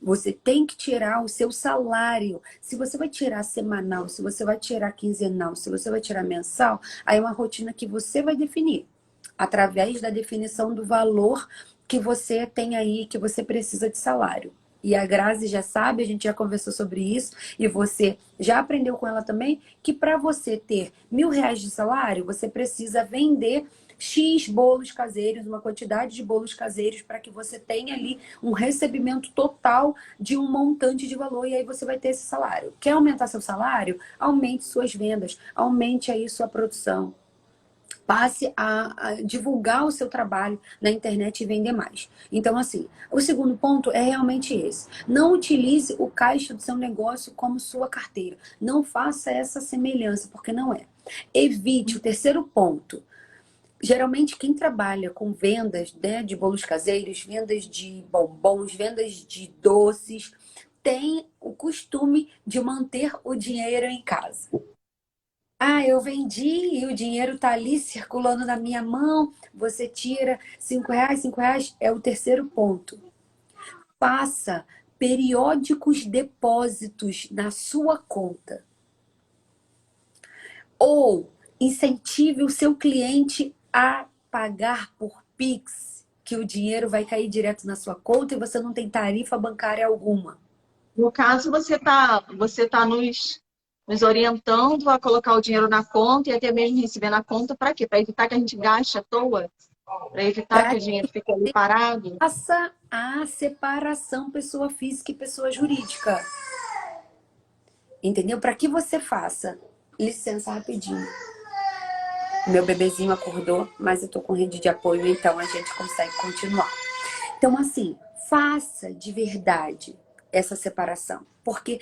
Você tem que tirar o seu salário. Se você vai tirar semanal, se você vai tirar quinzenal, se você vai tirar mensal, aí é uma rotina que você vai definir. Através da definição do valor que você tem aí, que você precisa de salário. E a Grazi já sabe, a gente já conversou sobre isso, e você já aprendeu com ela também, que para você ter R$ 1.000 de salário, você precisa vender X bolos caseiros, uma quantidade de bolos caseiros para que você tenha ali um recebimento total de um montante de valor e aí você vai ter esse salário. Quer aumentar seu salário? Aumente suas vendas, aumente aí sua produção. Passe a divulgar o seu trabalho na internet e vender mais. Então, assim, o segundo ponto é realmente esse. Não utilize o caixa do seu negócio como sua carteira. Não faça essa semelhança, porque não é. Evite o terceiro ponto. Geralmente, quem trabalha com vendas, né, de bolos caseiros, vendas de bombons, vendas de doces, tem o costume de manter o dinheiro em casa. Ah, eu vendi e o dinheiro tá ali circulando na minha mão. Você tira R$ 5, R$ 5 é o terceiro ponto. Faça periódicos depósitos na sua conta. Ou incentive o seu cliente a pagar por Pix, que o dinheiro vai cair direto na sua conta e você não tem tarifa bancária alguma. No caso, você tá nos orientando a colocar o dinheiro na conta e até mesmo receber na conta para quê? Para evitar que a gente gaste à toa? Para evitar que Para o dinheiro fique ali parado? faça a separação pessoa física e pessoa jurídica. Entendeu? Para que você faça. Licença rapidinho. Meu bebezinho acordou, mas eu tô com rede de apoio, então a gente consegue continuar. Então, assim, faça de verdade essa separação. Porque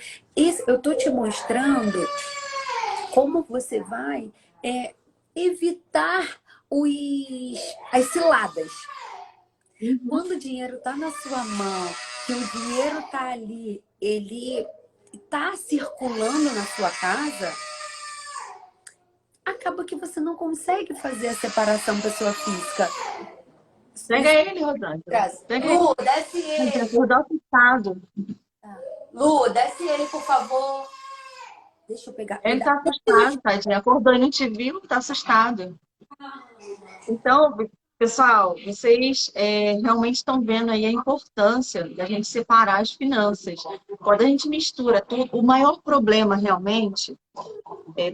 eu tô te mostrando como você vai evitar as ciladas. Quando o dinheiro tá na sua mão, que o dinheiro tá ali, ele tá circulando na sua casa, acaba que você não consegue fazer a separação pessoa física. Pega ele, Rosângela. Pega ele. Lu, desce Ele ele. acordou assustado. Lu, desce ele, por favor. Deixa eu pegar. Ele tá assustado, tadinho. Acordou e não te viu, tá assustado. Então, pessoal, vocês realmente estão vendo aí a importância da gente separar as finanças. Quando a gente mistura tudo, o maior problema realmente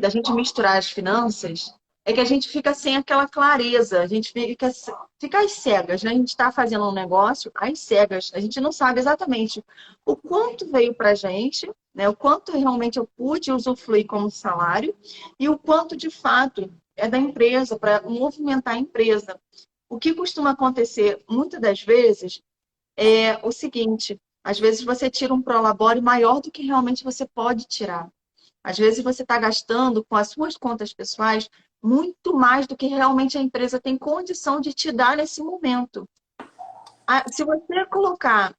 da gente misturar as finanças é que a gente fica sem aquela clareza, a gente fica às cegas, né? A gente está fazendo um negócio às cegas, a gente não sabe exatamente o quanto veio para a gente, né? O quanto realmente eu pude usufruir como salário e o quanto de fato é da empresa, para movimentar a empresa. O que costuma acontecer muitas das vezes é o seguinte: às vezes você tira um prolabore maior do que realmente você pode tirar. Às vezes você está gastando com as suas contas pessoais muito mais do que realmente a empresa tem condição de te dar nesse momento. Se você colocar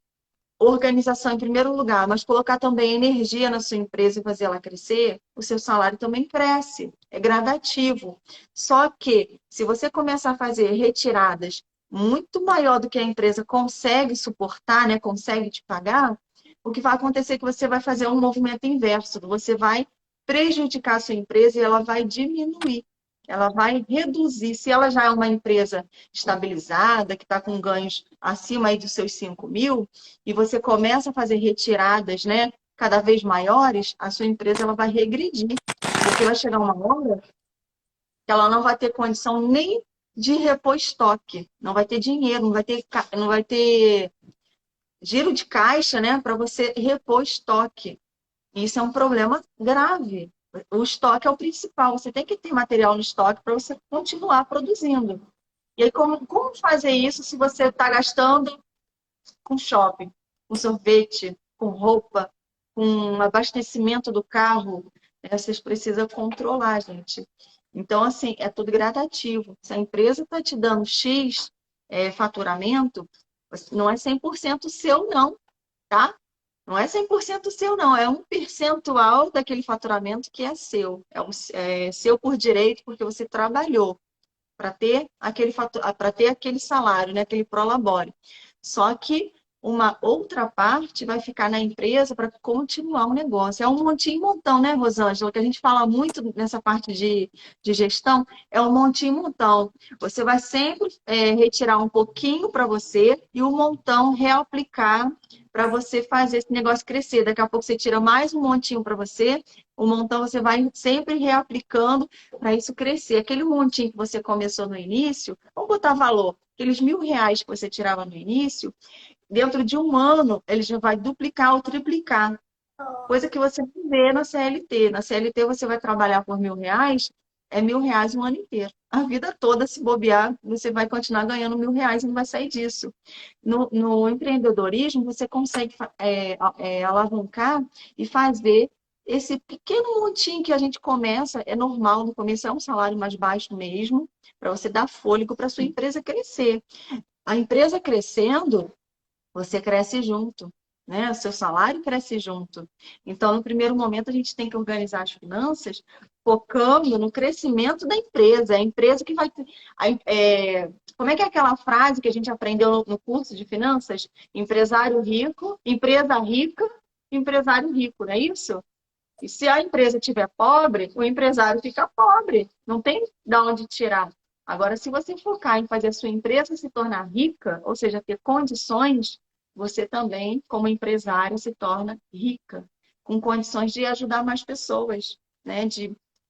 organização em primeiro lugar, mas colocar também energia na sua empresa e fazer ela crescer, o seu salário também cresce. É gradativo. Só que, se você começar a fazer retiradas muito maior do que a empresa consegue suportar, né, consegue te pagar, o que vai acontecer é que você vai fazer um movimento inverso. Você vai prejudicar a sua empresa e ela vai diminuir. Ela vai reduzir. Se ela já é uma empresa estabilizada, que está com ganhos acima aí dos seus 5.000, e você começa a fazer retiradas, né, cada vez maiores, a sua empresa ela vai regredir. Porque vai chegar uma hora que ela não vai ter condição nem de repor estoque. Não vai ter dinheiro, não vai ter giro de caixa, né, para você repor estoque. Isso é um problema grave. O estoque é o principal. Você tem que ter material no estoque para você continuar produzindo. E aí, como fazer isso se você está gastando com shopping, com sorvete, com roupa, com abastecimento do carro? Vocês precisam controlar, gente. Então, assim, é tudo gradativo. Se a empresa está te dando X faturamento, não é 100% seu, não, tá? Não é 100% seu, não. É um percentual daquele faturamento que é seu. É seu por direito, porque você trabalhou para ter aquele salário, né? Aquele prolabore. Só que uma outra parte vai ficar na empresa para continuar o negócio. É um montinho e montão, né, Rosângela? Que a gente fala muito nessa parte de gestão, é um montinho e montão. Você vai sempre retirar um pouquinho para você e o montão reaplicar para você fazer esse negócio crescer. Daqui a pouco você tira mais um montinho para você O montão você vai sempre reaplicando para isso crescer. Aquele montinho que você começou no início, vamos botar valor. Aqueles R$ 1.000 que você tirava no início, dentro de um ano, ele já vai duplicar ou triplicar. Coisa que você não vê na CLT. Na CLT você vai trabalhar por R$ 1.000, é R$ 1.000 um ano inteiro. A vida toda, se bobear, você vai continuar ganhando R$ 1.000 e não vai sair disso. No empreendedorismo, você consegue alavancar e fazer esse pequeno montinho que a gente começa, é normal, no começo é um salário mais baixo mesmo, para você dar fôlego para sua empresa crescer. A empresa crescendo, você cresce junto, né? O seu salário cresce junto. Então, no primeiro momento, a gente tem que organizar as finanças focando no crescimento da empresa. É a empresa que vai ter. Como é que é aquela frase que a gente aprendeu no curso de finanças? Empresário rico, empresa rica, empresário rico, não é isso? E se a empresa estiver pobre, o empresário fica pobre. Não tem de onde tirar. Agora, se você focar em fazer a sua empresa se tornar rica, ou seja, ter condições, você também, como empresário, se torna rica, com condições de ajudar mais pessoas, né?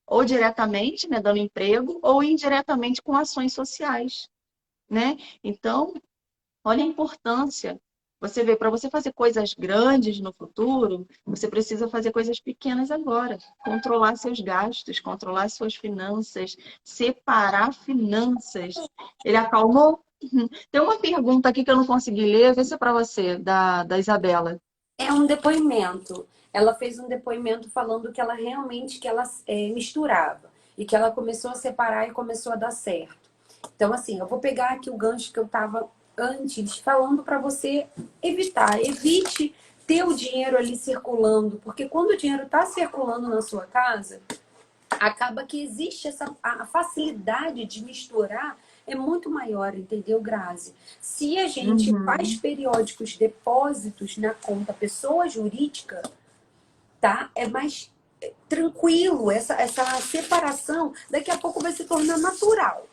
Ou diretamente, né, dando emprego, ou indiretamente com ações sociais, né? Então, olha a importância. Você vê, para você fazer coisas grandes no futuro, você precisa fazer coisas pequenas agora. Controlar seus gastos, controlar suas finanças, separar finanças. Ele acalmou? Tem uma pergunta aqui que eu não consegui ler, vê se é para você, da Isabela. É um depoimento. Ela fez um depoimento falando que ela realmente que ela misturava e que ela começou a separar e começou a dar certo. Então, assim, eu vou pegar aqui o gancho que eu estava antes falando para você evitar. Evite ter o dinheiro ali circulando, porque quando o dinheiro está circulando na sua casa, acaba que existe a facilidade de misturar é muito maior, entendeu, Grazi? Se a gente faz Uhum. periódicos depósitos na conta pessoa jurídica, tá? É mais tranquilo, essa separação daqui a pouco vai se tornar natural.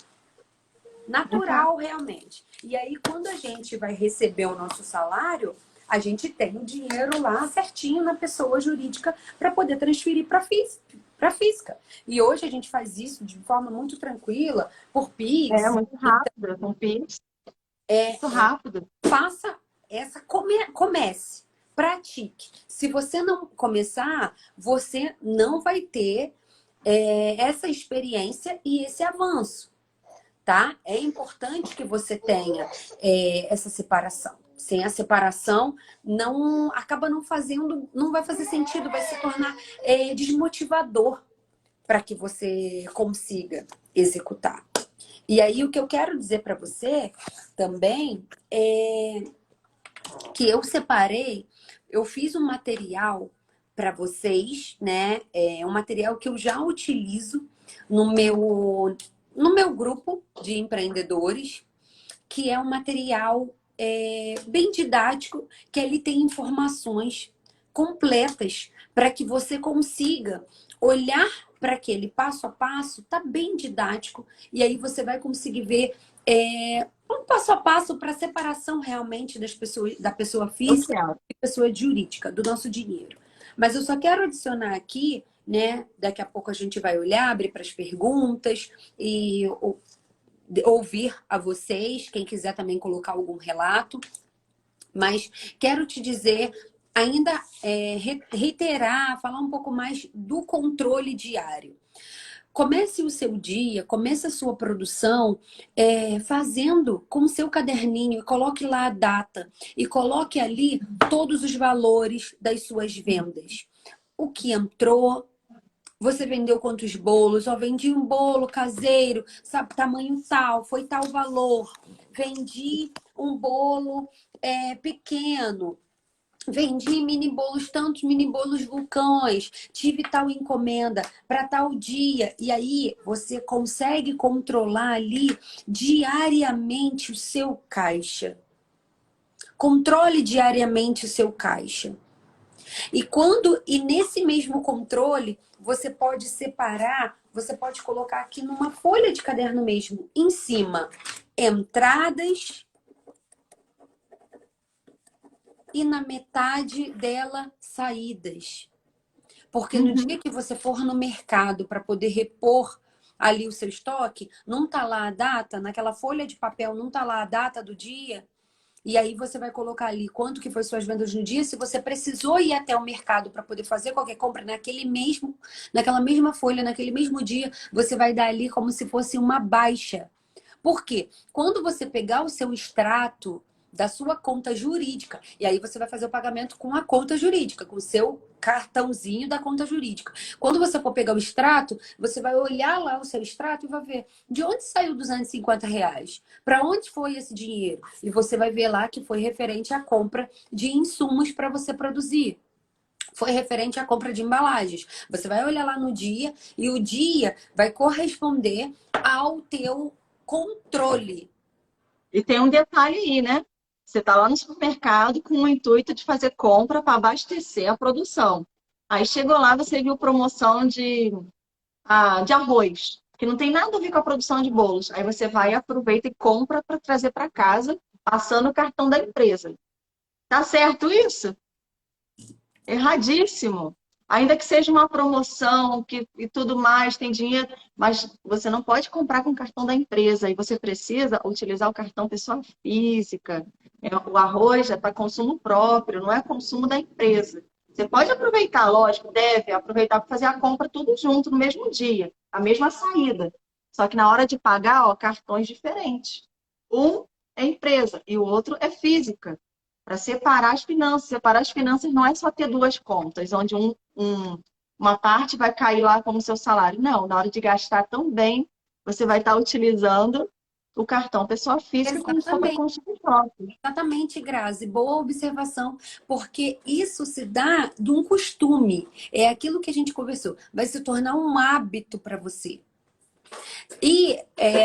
Natural, realmente. E aí, quando a gente vai receber o nosso salário, a gente tem o dinheiro lá certinho na pessoa jurídica para poder transferir para física. E hoje a gente faz isso de forma muito tranquila, por É Pix. muito rápido, com Pix, muito rápido. Faça comece, pratique. Se você não começar, você não vai ter essa experiência e esse avanço, tá? É importante que você tenha essa separação. Sem a separação, não acaba não fazendo, não vai fazer sentido, vai se tornar desmotivador para que você consiga executar. E aí, o que eu quero dizer para você também é que eu separei, eu fiz um material para vocês, né? É um material que eu já utilizo no meu grupo de empreendedores, que é um material bem didático, que ele tem informações completas para que você consiga olhar para aquele passo a passo, tá bem didático, e aí você vai conseguir ver um passo a passo para a separação realmente das pessoas, da pessoa Eu física quero. e pessoa jurídica, do nosso dinheiro. Mas eu só quero adicionar aqui, né? Daqui a pouco a gente vai olhar, abrir para as perguntas e ouvir a vocês, quem quiser também colocar algum relato. Mas quero te dizer, ainda reiterar, falar um pouco mais do controle diário. Comece o seu dia, comece a sua produção fazendo com o seu caderninho, e coloque lá a data e coloque ali todos os valores das suas vendas. O que entrou, você vendeu quantos bolos? Ó, vendi um bolo caseiro, sabe, tamanho tal, foi tal valor. Vendi um bolo pequeno. Vendi mini bolos, tantos mini bolos vulcões, tive tal encomenda para tal dia. E aí você consegue controlar ali diariamente o seu caixa. Controle diariamente o seu caixa. E nesse mesmo controle, você pode separar, você pode colocar aqui numa folha de caderno mesmo, em cima, entradas e na metade dela, saídas. Porque no Uhum. dia que você for no mercado para poder repor ali o seu estoque, não tá lá a data, naquela folha de papel não tá lá a data do dia, e aí você vai colocar ali quanto que foi suas vendas no dia, se você precisou ir até o mercado para poder fazer qualquer compra naquela mesma folha, naquele mesmo dia, você vai dar ali como se fosse uma baixa. Por quê? Quando você pegar o seu extrato da sua conta jurídica, e aí você vai fazer o pagamento com a conta jurídica, com o seu cartãozinho da conta jurídica. Quando você for pegar o extrato, você vai olhar lá o seu extrato e vai ver de onde saiu R$ 250, para onde foi esse dinheiro. E você vai ver lá que foi referente à compra de insumos para você produzir. Foi referente à compra de embalagens. Você vai olhar lá no dia e o dia vai corresponder ao teu controle. E tem um detalhe aí, né? Você está lá no supermercado com o intuito de fazer compra para abastecer a produção. Aí chegou lá, você viu promoção de arroz, que não tem nada a ver com a produção de bolos. Aí você vai, aproveita e compra para trazer para casa, passando o cartão da empresa. Tá certo isso? Erradíssimo. Ainda que seja uma promoção e tudo mais, tem dinheiro, mas você não pode comprar com o cartão da empresa e você precisa utilizar o cartão pessoa física. O arroz é para consumo próprio, não é consumo da empresa. Você pode aproveitar, lógico, deve aproveitar para fazer a compra tudo junto no mesmo dia, a mesma saída. Só que na hora de pagar, ó, cartões diferentes. Um é empresa e o outro é física para separar as finanças. Separar as finanças não é só ter duas contas, onde uma parte vai cair lá como seu salário. Não, na hora de gastar também, você vai estar utilizando o cartão pessoa física como se for para Exatamente, consumo próprio. exatamente, Grazi. Boa observação, porque isso se dá de um costume. É aquilo que a gente conversou. Vai se tornar um hábito para você. E,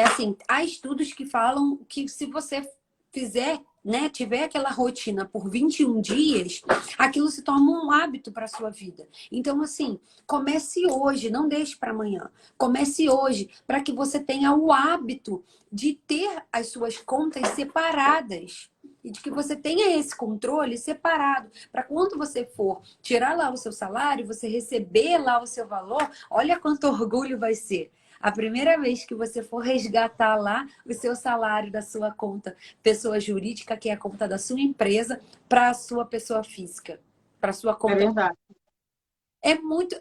assim, há estudos que falam que se você fizer, né, tiver aquela rotina por 21 dias, aquilo se torna um hábito para a sua vida. Então, assim, comece hoje, não deixe para amanhã. Comece hoje para que você tenha o hábito de ter as suas contas separadas. E de que você tenha esse controle separado. Para quando você for tirar lá o seu salário, você receber lá o seu valor, olha quanto orgulho vai ser. A primeira vez que você for resgatar lá o seu salário da sua conta pessoa jurídica, que é a conta da sua empresa, para a sua pessoa física, para a sua É conta. verdade.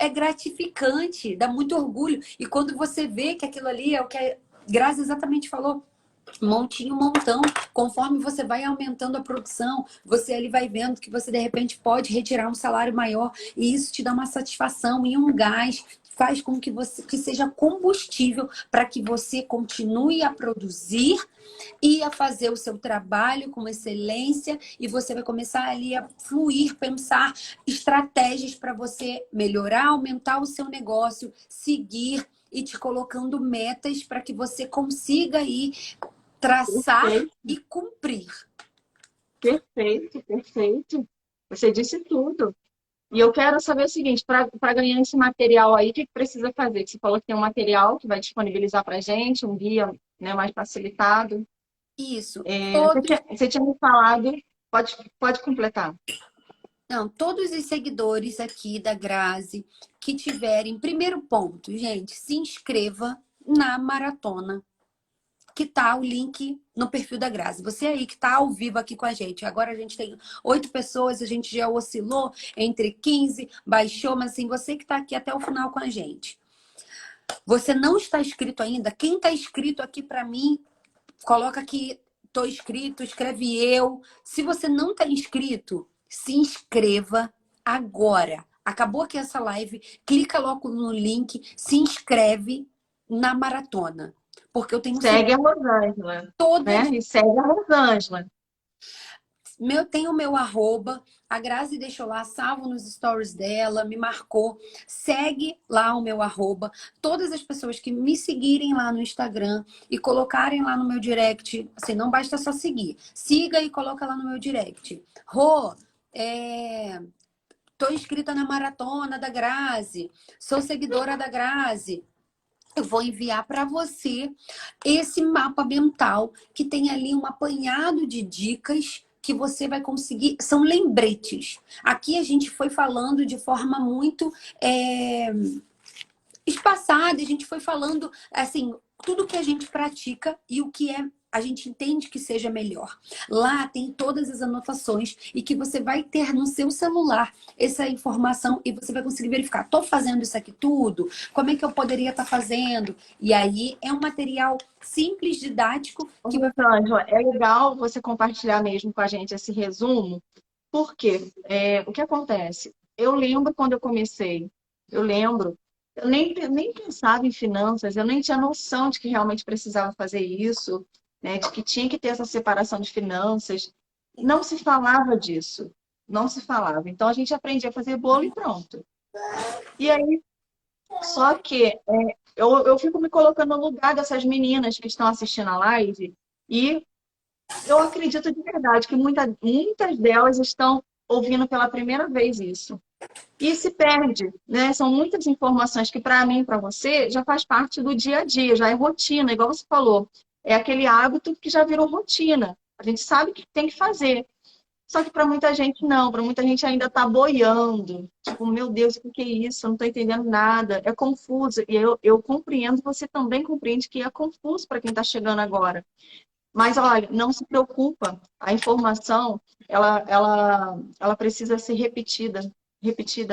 É gratificante, dá muito orgulho. E quando você vê que aquilo ali é o que a Grazi exatamente falou, montinho, montão, conforme você vai aumentando a produção, você ali vai vendo que você de repente pode retirar um salário maior e isso te dá uma satisfação e um gás, faz com que você que seja combustível para que você continue a produzir e a fazer o seu trabalho com excelência e você vai começar ali a fluir, pensar estratégias para você melhorar, aumentar o seu negócio, seguir e te colocando metas para que você consiga ir traçar Perfeito, e cumprir. perfeito, perfeito. Você disse tudo. E eu quero saber o seguinte, para ganhar esse material aí, o que precisa fazer? Você falou que tem um material que vai disponibilizar para a gente, um guia, né, mais facilitado. Isso. Você tinha me falado, pode completar. Não, todos os seguidores aqui da Grazi que tiverem, primeiro ponto, gente, se inscreva na maratona, que tá o link no perfil da Grazi. Você aí que tá ao vivo aqui com a gente. Agora a gente tem 8 pessoas, a gente já oscilou entre 15, baixou, mas assim, você que tá aqui até o final com a gente. Você não está inscrito ainda? Quem está inscrito aqui para mim, coloca aqui, tô inscrito, escreve eu. Se você não está inscrito, se inscreva agora. Acabou aqui essa live, clica logo no link, se inscreve na maratona. Porque eu tenho Segue a Rosângela, né? todas. E segue a Rosângela. Tem o meu arroba, a Grazi deixou lá, salvo nos stories dela, me marcou. Segue lá o meu arroba. Todas as pessoas que me seguirem lá no Instagram e colocarem lá no meu direct, assim, não basta só seguir. Siga e coloca lá no meu direct. Rô, tô inscrita na maratona da Grazi, sou seguidora da Grazi. Eu vou enviar para você esse mapa mental que tem ali um apanhado de dicas que você vai conseguir. São lembretes. Aqui a gente foi falando de forma muito espaçada, a gente foi falando, assim, tudo que a gente pratica e o que a gente entende que seja melhor. Lá tem todas as anotações e que você vai ter no seu celular essa informação e você vai conseguir verificar. Estou fazendo isso aqui tudo? Como é que eu poderia estar fazendo? E aí é um material simples, didático. Que... Ângela, é legal você compartilhar mesmo com a gente esse resumo, porque o que acontece? Eu lembro quando eu comecei, eu lembro, eu nem pensava em finanças, eu nem tinha noção de que realmente precisava fazer isso, né, de que tinha que ter essa separação de finanças. Não se falava disso, não se falava. Então a gente aprendia a fazer bolo e pronto. E aí, só que eu fico me colocando no lugar dessas meninas que estão assistindo a live e eu acredito de verdade que muitas delas estão ouvindo pela primeira vez isso. E se perde, né? São muitas informações que para mim, para você, já faz parte do dia a dia, já é rotina, igual você falou. É aquele hábito que já virou rotina. A gente sabe que tem que fazer. Só que para muita gente não, para muita gente ainda está boiando. Tipo, meu Deus, o que é isso? Eu não estou entendendo nada. É confuso. E eu compreendo, você também compreende que é confuso para quem está chegando agora. Mas, olha, não se preocupa. A informação, ela precisa ser repetida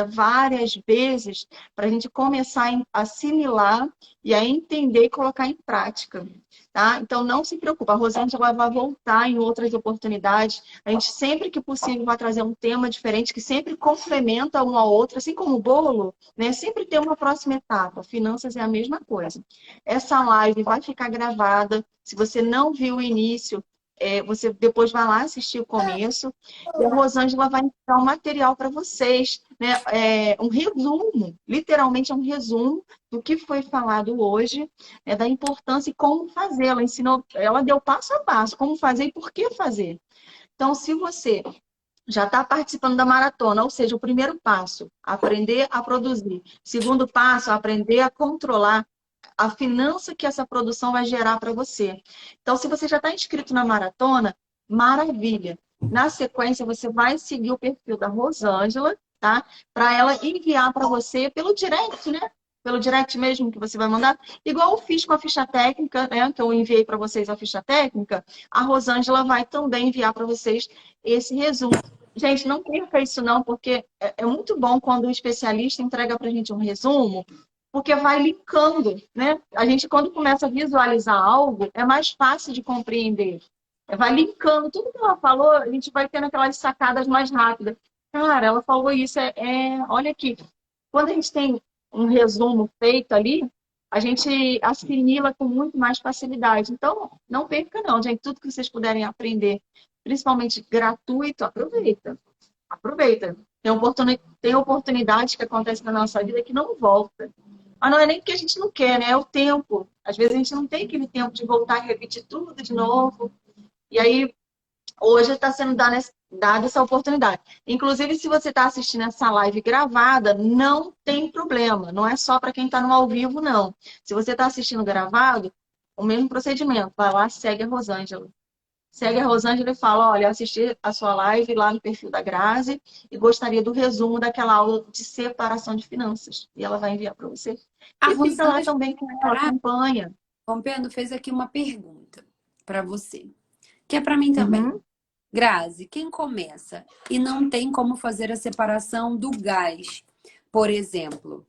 várias vezes para a gente começar a assimilar e a entender e colocar em prática, tá? Então, não se preocupa. A Rosângela vai voltar em outras oportunidades. A gente, sempre que possível, vai trazer um tema diferente que sempre complementa um ao outro, assim como o bolo, né? Sempre tem uma próxima etapa. Finanças é a mesma coisa. Essa live vai ficar gravada. Se você não viu o início, você depois vai lá assistir o começo. E a Rosângela vai dar um material para vocês, né? Um resumo, literalmente é um resumo do que foi falado hoje, da importância e como fazer. Ela ensinou, ela deu passo a passo, como fazer e por que fazer. Então, se você já está participando da maratona, ou seja, o primeiro passo, aprender a produzir. Segundo passo, aprender a controlar a finança que essa produção vai gerar para você. Então, se você já está inscrito na maratona, maravilha. Na sequência, você vai seguir o perfil da Rosângela, tá? Para ela enviar para você pelo direct, né? Pelo direct mesmo que você vai mandar. Igual eu fiz com a ficha técnica, né? Que eu enviei para vocês a ficha técnica, a Rosângela vai também enviar para vocês esse resumo. Gente, não perca isso não, porque é muito bom quando o especialista entrega para a gente um resumo, porque vai linkando, né? A gente, quando começa a visualizar algo, é mais fácil de compreender. Vai linkando. Tudo que ela falou, a gente vai tendo aquelas sacadas mais rápidas. Cara, ela falou isso, olha aqui. Quando a gente tem um resumo feito ali, a gente assimila com muito mais facilidade. Então, não perca não, gente. Tudo que vocês puderem aprender, principalmente gratuito, aproveita. Aproveita. Tem oportunidades que acontecem na nossa vida que não volta. Mas não é nem porque a gente não quer, né? É o tempo. Às vezes a gente não tem aquele tempo de voltar e repetir tudo de novo. E aí, hoje está sendo dada essa oportunidade. Inclusive, se você está assistindo essa live gravada, não tem problema. Não é só para quem está no ao vivo, não. Se você está assistindo gravado, o mesmo procedimento. Vai lá, segue a Rosângela. Segue a Rosângela e fala, olha, assisti a sua live lá no perfil da Grazi e gostaria do resumo daquela aula de separação de finanças. E ela vai enviar para você. A E fica lá Rosângela, também com ela, acompanha. rompendo, fez aqui uma pergunta para você, que é para mim também. Uhum. Grazi, quem começa e não tem como fazer a separação do gás, por exemplo,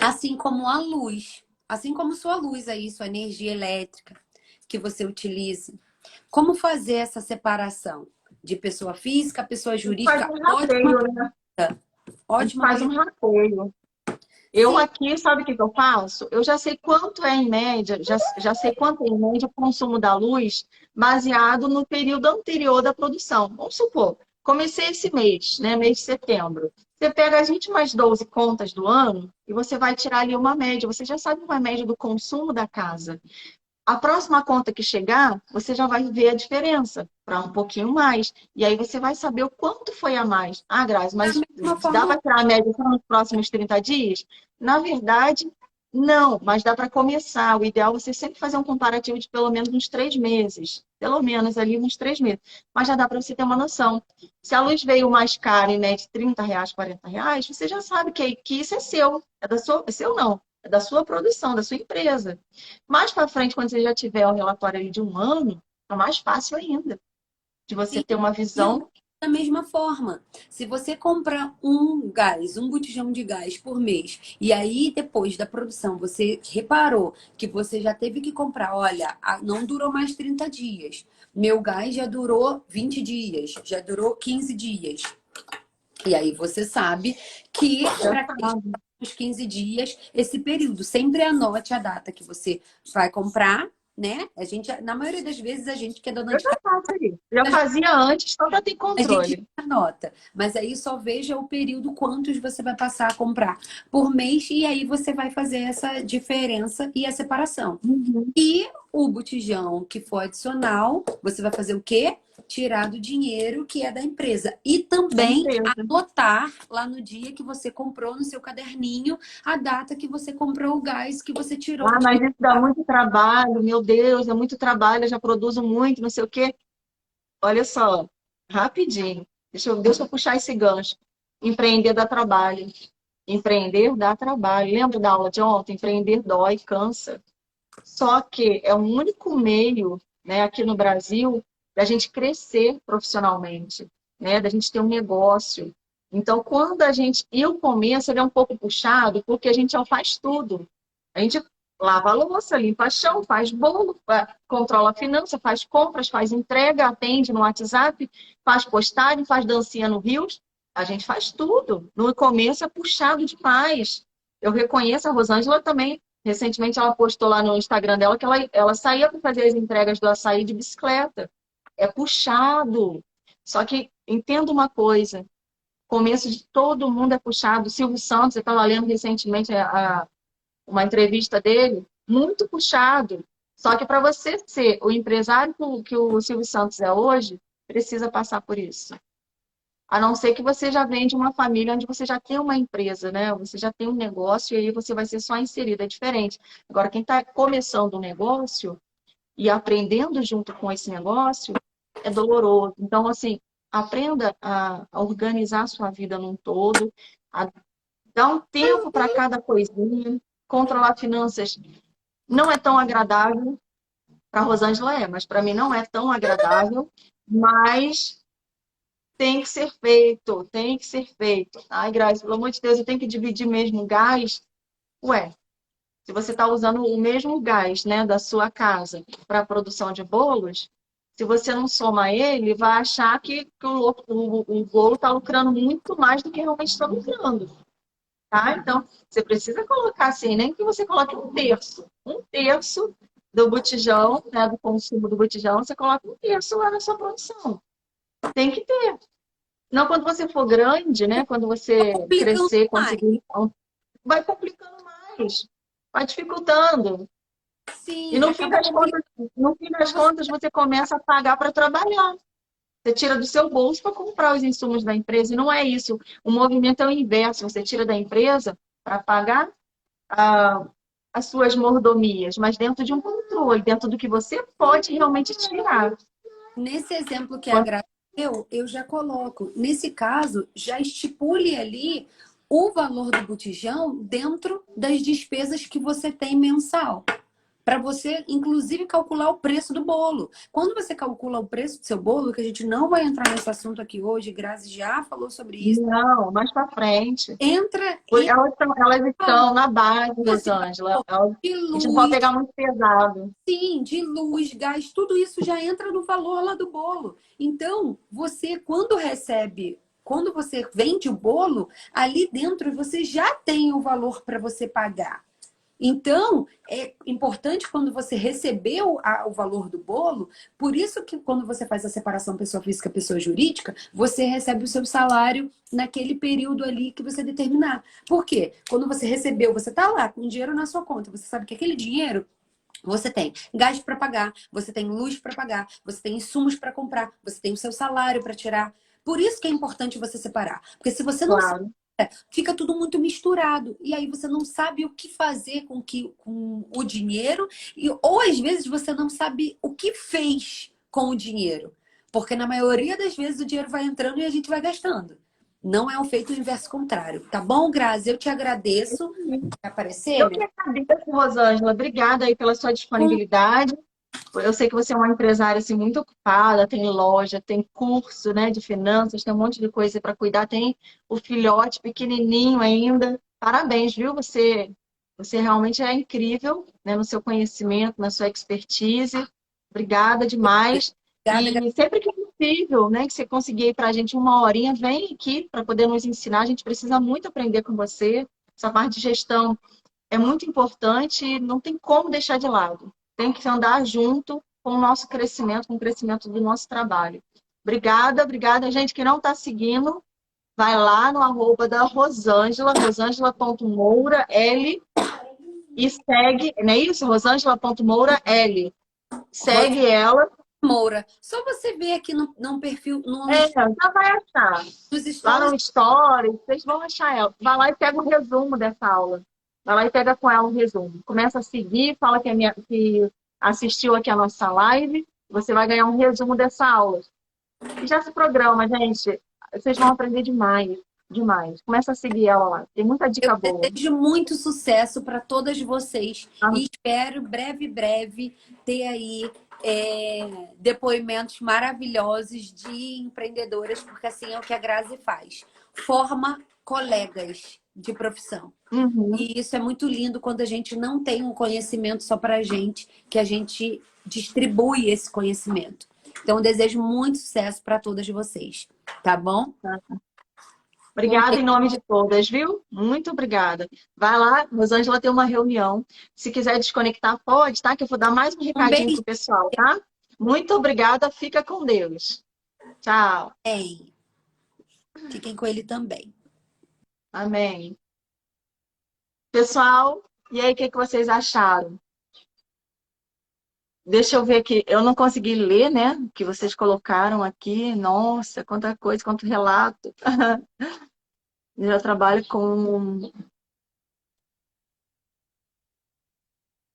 assim como a luz, assim como sua luz aí, sua energia elétrica que você utiliza, como fazer essa separação de pessoa física, pessoa jurídica? Faz um rateio, né? Ótima Faz um rateio. Eu Sim. aqui, sabe o que eu faço? Eu já sei quanto é em média, já sei quanto é em média o consumo da luz baseado no período anterior da produção. Vamos supor, comecei esse mês, né, mês de setembro. Você pega as últimas 12 contas do ano e você vai tirar ali uma média. Você já sabe uma média do consumo da casa. A próxima conta que chegar, você já vai ver a diferença para um pouquinho mais. E aí você vai saber o quanto foi a mais. Ah, Grazi, mas dá para tirar a média só nos próximos 30 dias? Na verdade, Não, mas dá para começar. O ideal é você sempre fazer um comparativo de pelo menos uns 3 meses. Pelo menos ali uns 3 meses. Mas já dá para você ter uma noção. Se a luz veio mais cara, em média, R$ 30, R$ 40, você já sabe que isso é seu. É da sua, é seu não. É da sua produção, da sua empresa. Mais para frente, quando você já tiver o relatório ali de um ano, é mais fácil ainda de você Sim. ter uma E o visão. da mesma forma, se você comprar um gás, um botijão de gás por mês, e aí depois da produção você reparou que você já teve que comprar, olha, não durou mais 30 dias. Meu gás já durou 20 dias, já durou 15 dias. E aí você sabe que Já para sabe. os 15 dias, esse período, sempre anote a data que você vai comprar, né? A gente, na maioria das vezes, a gente que é dona Eu de já faço aí. Já fazia antes, só para ter a gente controle. anota, mas aí só veja o período quantos você vai passar a comprar por mês e aí você vai fazer essa diferença e a separação. Uhum. E o botijão que for adicional, você vai fazer o quê? Tirar do dinheiro que é da empresa. E Da também empresa. anotar lá no dia que você comprou no seu caderninho a data que você comprou o gás que você tirou Ah, de mas isso dá lá. muito trabalho, meu Deus, é muito trabalho, eu já produzo muito, não sei o quê. Olha só, rapidinho, deixa eu puxar esse gancho. Empreender dá trabalho. Empreender dá trabalho. Lembra da aula de ontem? Empreender dói, cansa. Só que é o único meio, né, aqui no Brasil, da gente crescer profissionalmente, né, da gente ter um negócio. Então, quando a gente. E o começo ele é um pouco puxado, porque a gente já faz tudo. A gente lava a louça, limpa chão, faz bolo, controla a finança, faz compras, faz entrega, atende no WhatsApp, faz postagem, faz dancinha no Rios. A gente faz tudo. No começo é puxado demais. Eu reconheço a Rosângela também. Recentemente ela postou lá no Instagram dela que ela saía para fazer as entregas do açaí de bicicleta. É puxado. Só que entenda uma coisa: começo de todo mundo é puxado. O Silvio Santos, eu estava lendo recentemente uma entrevista dele, muito puxado. Só que para você ser o empresário que o Silvio Santos é hoje, precisa passar por isso. A não ser que você já vem de uma família onde você já tem uma empresa, né? Você já tem um negócio e aí você vai ser só inserida, é diferente. Agora, quem está começando um negócio e aprendendo junto com esse negócio, é doloroso. Então, assim, aprenda a organizar a sua vida num todo, a dar um tempo para cada coisinha, controlar finanças não é tão agradável, para a Rosângela é, mas para mim não é tão agradável, mas tem que ser feito, tem que ser feito. Ai, Grazi, pelo amor de Deus, eu tenho que dividir mesmo o gás. Ué, se você está usando o mesmo gás, né, da sua casa para a produção de bolos, se você não soma ele, vai achar que o bolo está lucrando muito mais do que realmente está lucrando, tá? Então, você precisa colocar assim, nem que você coloque um terço do botijão, né, do consumo do botijão, você coloca um terço lá na sua produção. Tem que ter. Não, quando você for grande, né? Quando você Complicando crescer, mais. conseguir, então, vai complicando mais, vai dificultando. E Sim, acaba complicando. no fim das contas, você começa a pagar para trabalhar. Você tira do seu bolso para comprar os insumos da empresa. E não é isso. O movimento é o inverso. Você tira da empresa para pagar ah, as suas mordomias, mas dentro de um controle, dentro do que você pode realmente tirar. Nesse exemplo que a Graça deu, eu já coloco. Nesse caso, já estipule ali o valor do botijão dentro das despesas que você tem mensal. Para você, inclusive, calcular o preço do bolo. Quando você calcula o preço do seu bolo, que a gente não vai entrar nesse assunto aqui hoje, Grazi já falou sobre isso, Não, mais para frente. entra e Elas estão na base, esse Rosângela. valor de A gente não pode luz, pegar muito pesado. sim, de luz, gás, tudo isso já entra no valor lá do bolo. Então, você, quando você vende o bolo, ali dentro você já tem o valor para você pagar. Então, é importante quando você recebeu o valor do bolo, por isso que quando você faz a separação pessoa física, pessoa jurídica, você recebe o seu salário naquele período ali que você determinar. Por quê? Quando você recebeu, você está lá com dinheiro na sua conta, você sabe que aquele dinheiro você tem gás para pagar, você tem luz para pagar, você tem insumos para comprar, você tem o seu salário para tirar. Por isso que é importante você separar. Porque se você não Claro. fica tudo muito misturado. E aí você não sabe o que fazer com o dinheiro, ou às vezes você não sabe o que fez com o dinheiro. Porque na maioria das vezes o dinheiro vai entrando e a gente vai gastando. Não é um feito o inverso contrário. Tá bom, Grazi? Eu te agradeço por aparecer, Eu que agradeço, Rosângela. Obrigada aí pela sua disponibilidade. Eu sei que você é uma empresária assim, muito ocupada, tem loja, tem curso, né, de finanças, tem um monte de coisa para cuidar, tem o filhote pequenininho ainda. Parabéns, viu? Você realmente é incrível, né, no seu conhecimento, na sua expertise. Obrigada demais. Obrigada, E sempre que possível, né, que você conseguir ir para a gente uma horinha, vem aqui para poder nos ensinar. A gente precisa muito aprender com você. Essa parte de gestão é muito importante e não tem como deixar de lado. Tem que andar junto com o nosso crescimento, com o crescimento do nosso trabalho. Obrigada, obrigada. Gente que não está seguindo, vai lá no arroba da Rosângela, rosângela.moura, L, e segue, não é isso? Rosângela.moura, L. Rosa Segue ela. Moura. Só você ver aqui no perfil, Já vai achar. nos Lá stories. no Story, vocês vão achar ela. Vai lá e pega o resumo dessa aula. Vai lá e pega com ela um resumo. Começa a seguir, fala que assistiu aqui a nossa live. Você vai ganhar um resumo dessa aula. E já se programa, gente. Vocês vão aprender demais. Demais. Começa a seguir ela lá. Tem muita Eu dica boa. desejo muito sucesso para todas vocês Tá? e espero breve ter aí depoimentos maravilhosos de empreendedoras, porque assim é o que a Grazi faz. Forma colegas de profissão. Uhum. E isso é muito lindo quando a gente não tem um conhecimento só para a gente, que a gente distribui esse conhecimento. Então, eu desejo muito sucesso para todas vocês, tá bom? Um Obrigada em nome de todas, viu? Muito obrigada. Vai lá, Rosângela tem uma reunião. Se quiser desconectar, pode, tá? Que eu vou dar mais um um recadinho beijo. pro pessoal, tá? Muito obrigada, fica com Deus. Tchau. Fiquem com ele também. Amém. Pessoal, e aí, o que vocês acharam? Deixa eu ver aqui. Eu não consegui ler, né? O que vocês colocaram aqui. Nossa, quanta coisa, quanto relato. Eu já trabalho com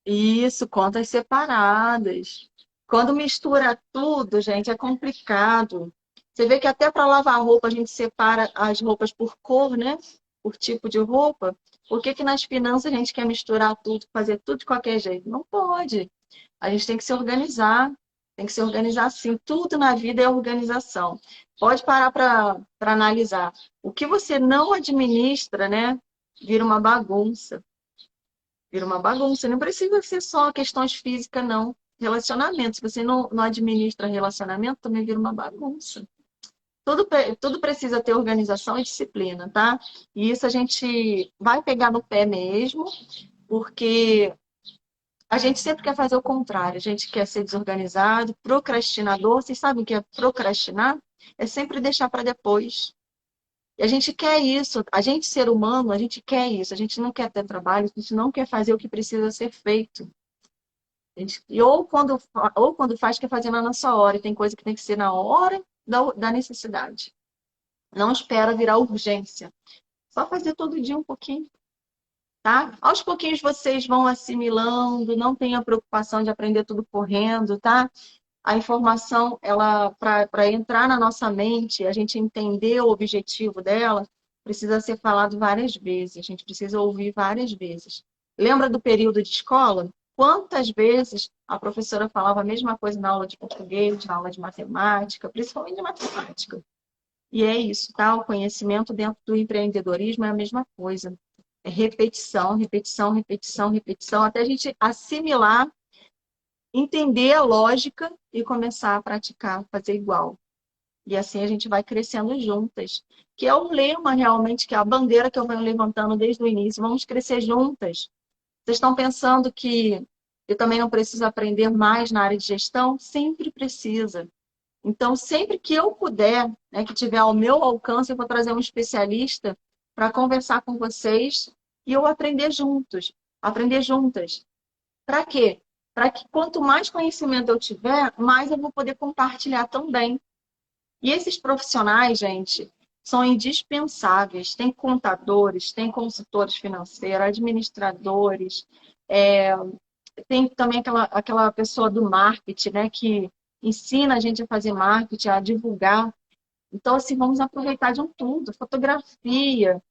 isso, contas separadas. Quando mistura tudo, gente, é complicado. Você vê que até para lavar roupa a gente separa as roupas por cor, né? Por tipo de roupa. Por que que nas finanças a gente quer misturar tudo, fazer tudo de qualquer jeito? Não pode. A gente tem que se organizar. Tem que se organizar sim. Tudo na vida é organização. Pode parar para analisar. O que você não administra, né? Vira uma bagunça. Vira uma bagunça. Não precisa ser só questões físicas, não. Relacionamento. Se você não administra relacionamento, também vira uma bagunça. Tudo precisa ter organização e disciplina, tá? E isso a gente vai pegar no pé mesmo, porque a gente sempre quer fazer o contrário. A gente quer ser desorganizado, procrastinador. Vocês sabem o que é procrastinar? É sempre deixar para depois. E a gente quer isso. A gente, ser humano, a gente quer isso. A gente não quer ter trabalho, a gente não quer fazer o que precisa ser feito. Ou quando faz, quer fazer na nossa hora. E tem coisa que tem que ser na hora da necessidade. Não espera virar urgência. Só fazer todo dia um pouquinho, tá? Aos pouquinhos vocês vão assimilando, não tenha preocupação de aprender tudo correndo, tá? A informação, ela para entrar na nossa mente, a gente entender o objetivo dela, precisa ser falado várias vezes, a gente precisa ouvir várias vezes. Lembra do período de escola? Quantas vezes a professora falava a mesma coisa na aula de português, na aula de matemática, principalmente de matemática. E é isso, tá? O conhecimento dentro do empreendedorismo é a mesma coisa. É repetição, repetição, repetição, repetição, até a gente assimilar, entender a lógica e começar a praticar, fazer igual. E assim a gente vai crescendo juntas. Que é o lema realmente, que é a bandeira que eu venho levantando desde o início. Vamos crescer juntas. Vocês estão pensando que eu também não preciso aprender mais na área de gestão? Sempre precisa. Então, sempre que eu puder, né, que tiver ao meu alcance, eu vou trazer um especialista para conversar com vocês e eu aprender juntos. Aprender juntas. Para quê? Para que quanto mais conhecimento eu tiver, mais eu vou poder compartilhar também. E esses profissionais, gente, são indispensáveis. Tem contadores, tem consultores financeiros, administradores, tem também aquela pessoa do marketing, né, que ensina a gente a fazer marketing, a divulgar. Então, assim, vamos aproveitar de um tudo, fotografia.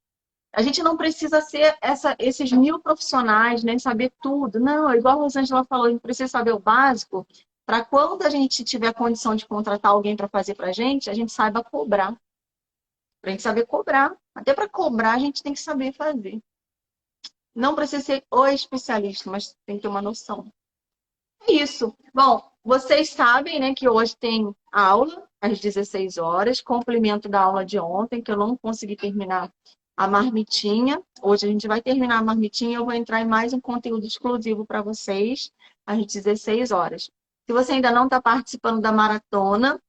A gente não precisa ser esses 1.000 profissionais, nem saber tudo. Não, igual a Rosângela falou, a gente precisa saber o básico para quando a gente tiver condição de contratar alguém para fazer para a gente saiba cobrar. Para a gente saber cobrar. Até para cobrar, a gente tem que saber fazer. Não precisa ser o especialista, mas tem que ter uma noção. É isso. Bom, vocês sabem, né, que hoje tem aula às 16 horas, complemento da aula de ontem, que eu não consegui terminar a marmitinha. Hoje a gente vai terminar a marmitinha e eu vou entrar em mais um conteúdo exclusivo para vocês às 16 horas. Se você ainda não está participando da maratona,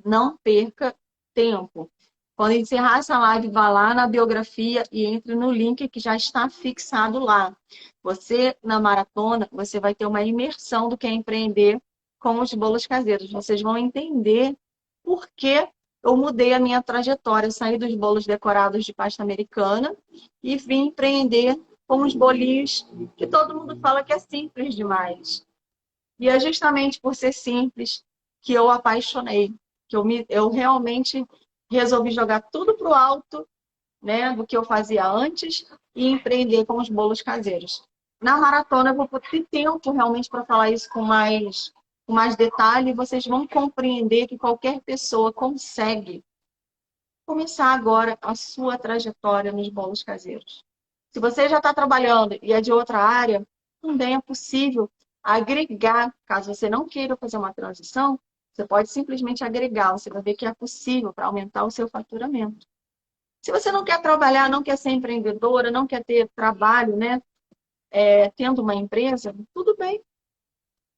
não perca tempo. Quando encerrar essa live, vá lá na biografia e entre no link que já está fixado lá. Você, na maratona, você vai ter uma imersão do que é empreender com os bolos caseiros. Vocês vão entender por que eu mudei a minha trajetória. Eu saí dos bolos decorados de pasta americana e vim empreender com os bolinhos que todo mundo fala que é simples demais. E é justamente por ser simples que eu apaixonei, que eu realmente resolvi jogar tudo pro alto, né, do que eu fazia antes e empreender com os bolos caseiros. Na maratona eu vou ter tempo realmente para falar isso com mais detalhe e vocês vão compreender que qualquer pessoa consegue começar agora a sua trajetória nos bolos caseiros. Se você já está trabalhando e é de outra área, também é possível agregar. Caso você não queira fazer uma transição, você pode simplesmente agregar. Você vai ver que é possível para aumentar o seu faturamento. Se você não quer trabalhar, não quer ser empreendedora, não quer ter trabalho, né? Tendo uma empresa, tudo bem.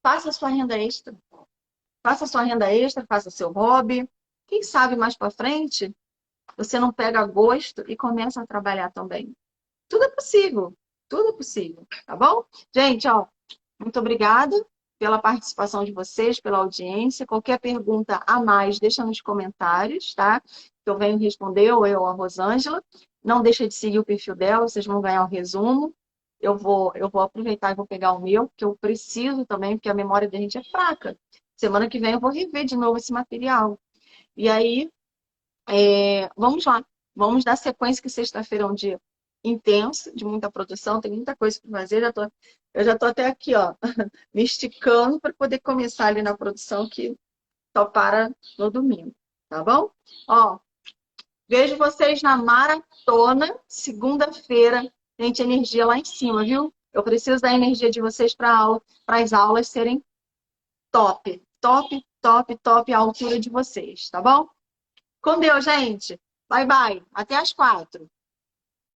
Faça a sua renda extra. Faça a sua renda extra, faça seu hobby. Quem sabe mais para frente, você não pega gosto e começa a trabalhar também. Tudo é possível. Tudo é possível, tá bom? Gente, ó, muito obrigada pela participação de vocês, pela audiência. Qualquer pergunta a mais, deixa nos comentários, tá? Que eu venho responder, ou eu ou a Rosângela. Não deixa de seguir o perfil dela, vocês vão ganhar o resumo. Eu vou aproveitar e vou pegar o meu, porque eu preciso também, porque a memória da gente é fraca. Semana que vem eu vou rever de novo esse material. E aí, vamos lá. Vamos dar sequência, que sexta-feira é um dia intenso, de muita produção, tem muita coisa para fazer. Eu já tô até aqui, ó, me esticando para poder começar ali na produção, que só para no domingo, tá bom? Ó, vejo vocês na maratona, segunda-feira. Gente, energia lá em cima, viu? Eu preciso da energia de vocês para as aulas serem top, top, top, top, à altura de vocês, tá bom? Com Deus, gente. Bye, bye. Até às 4.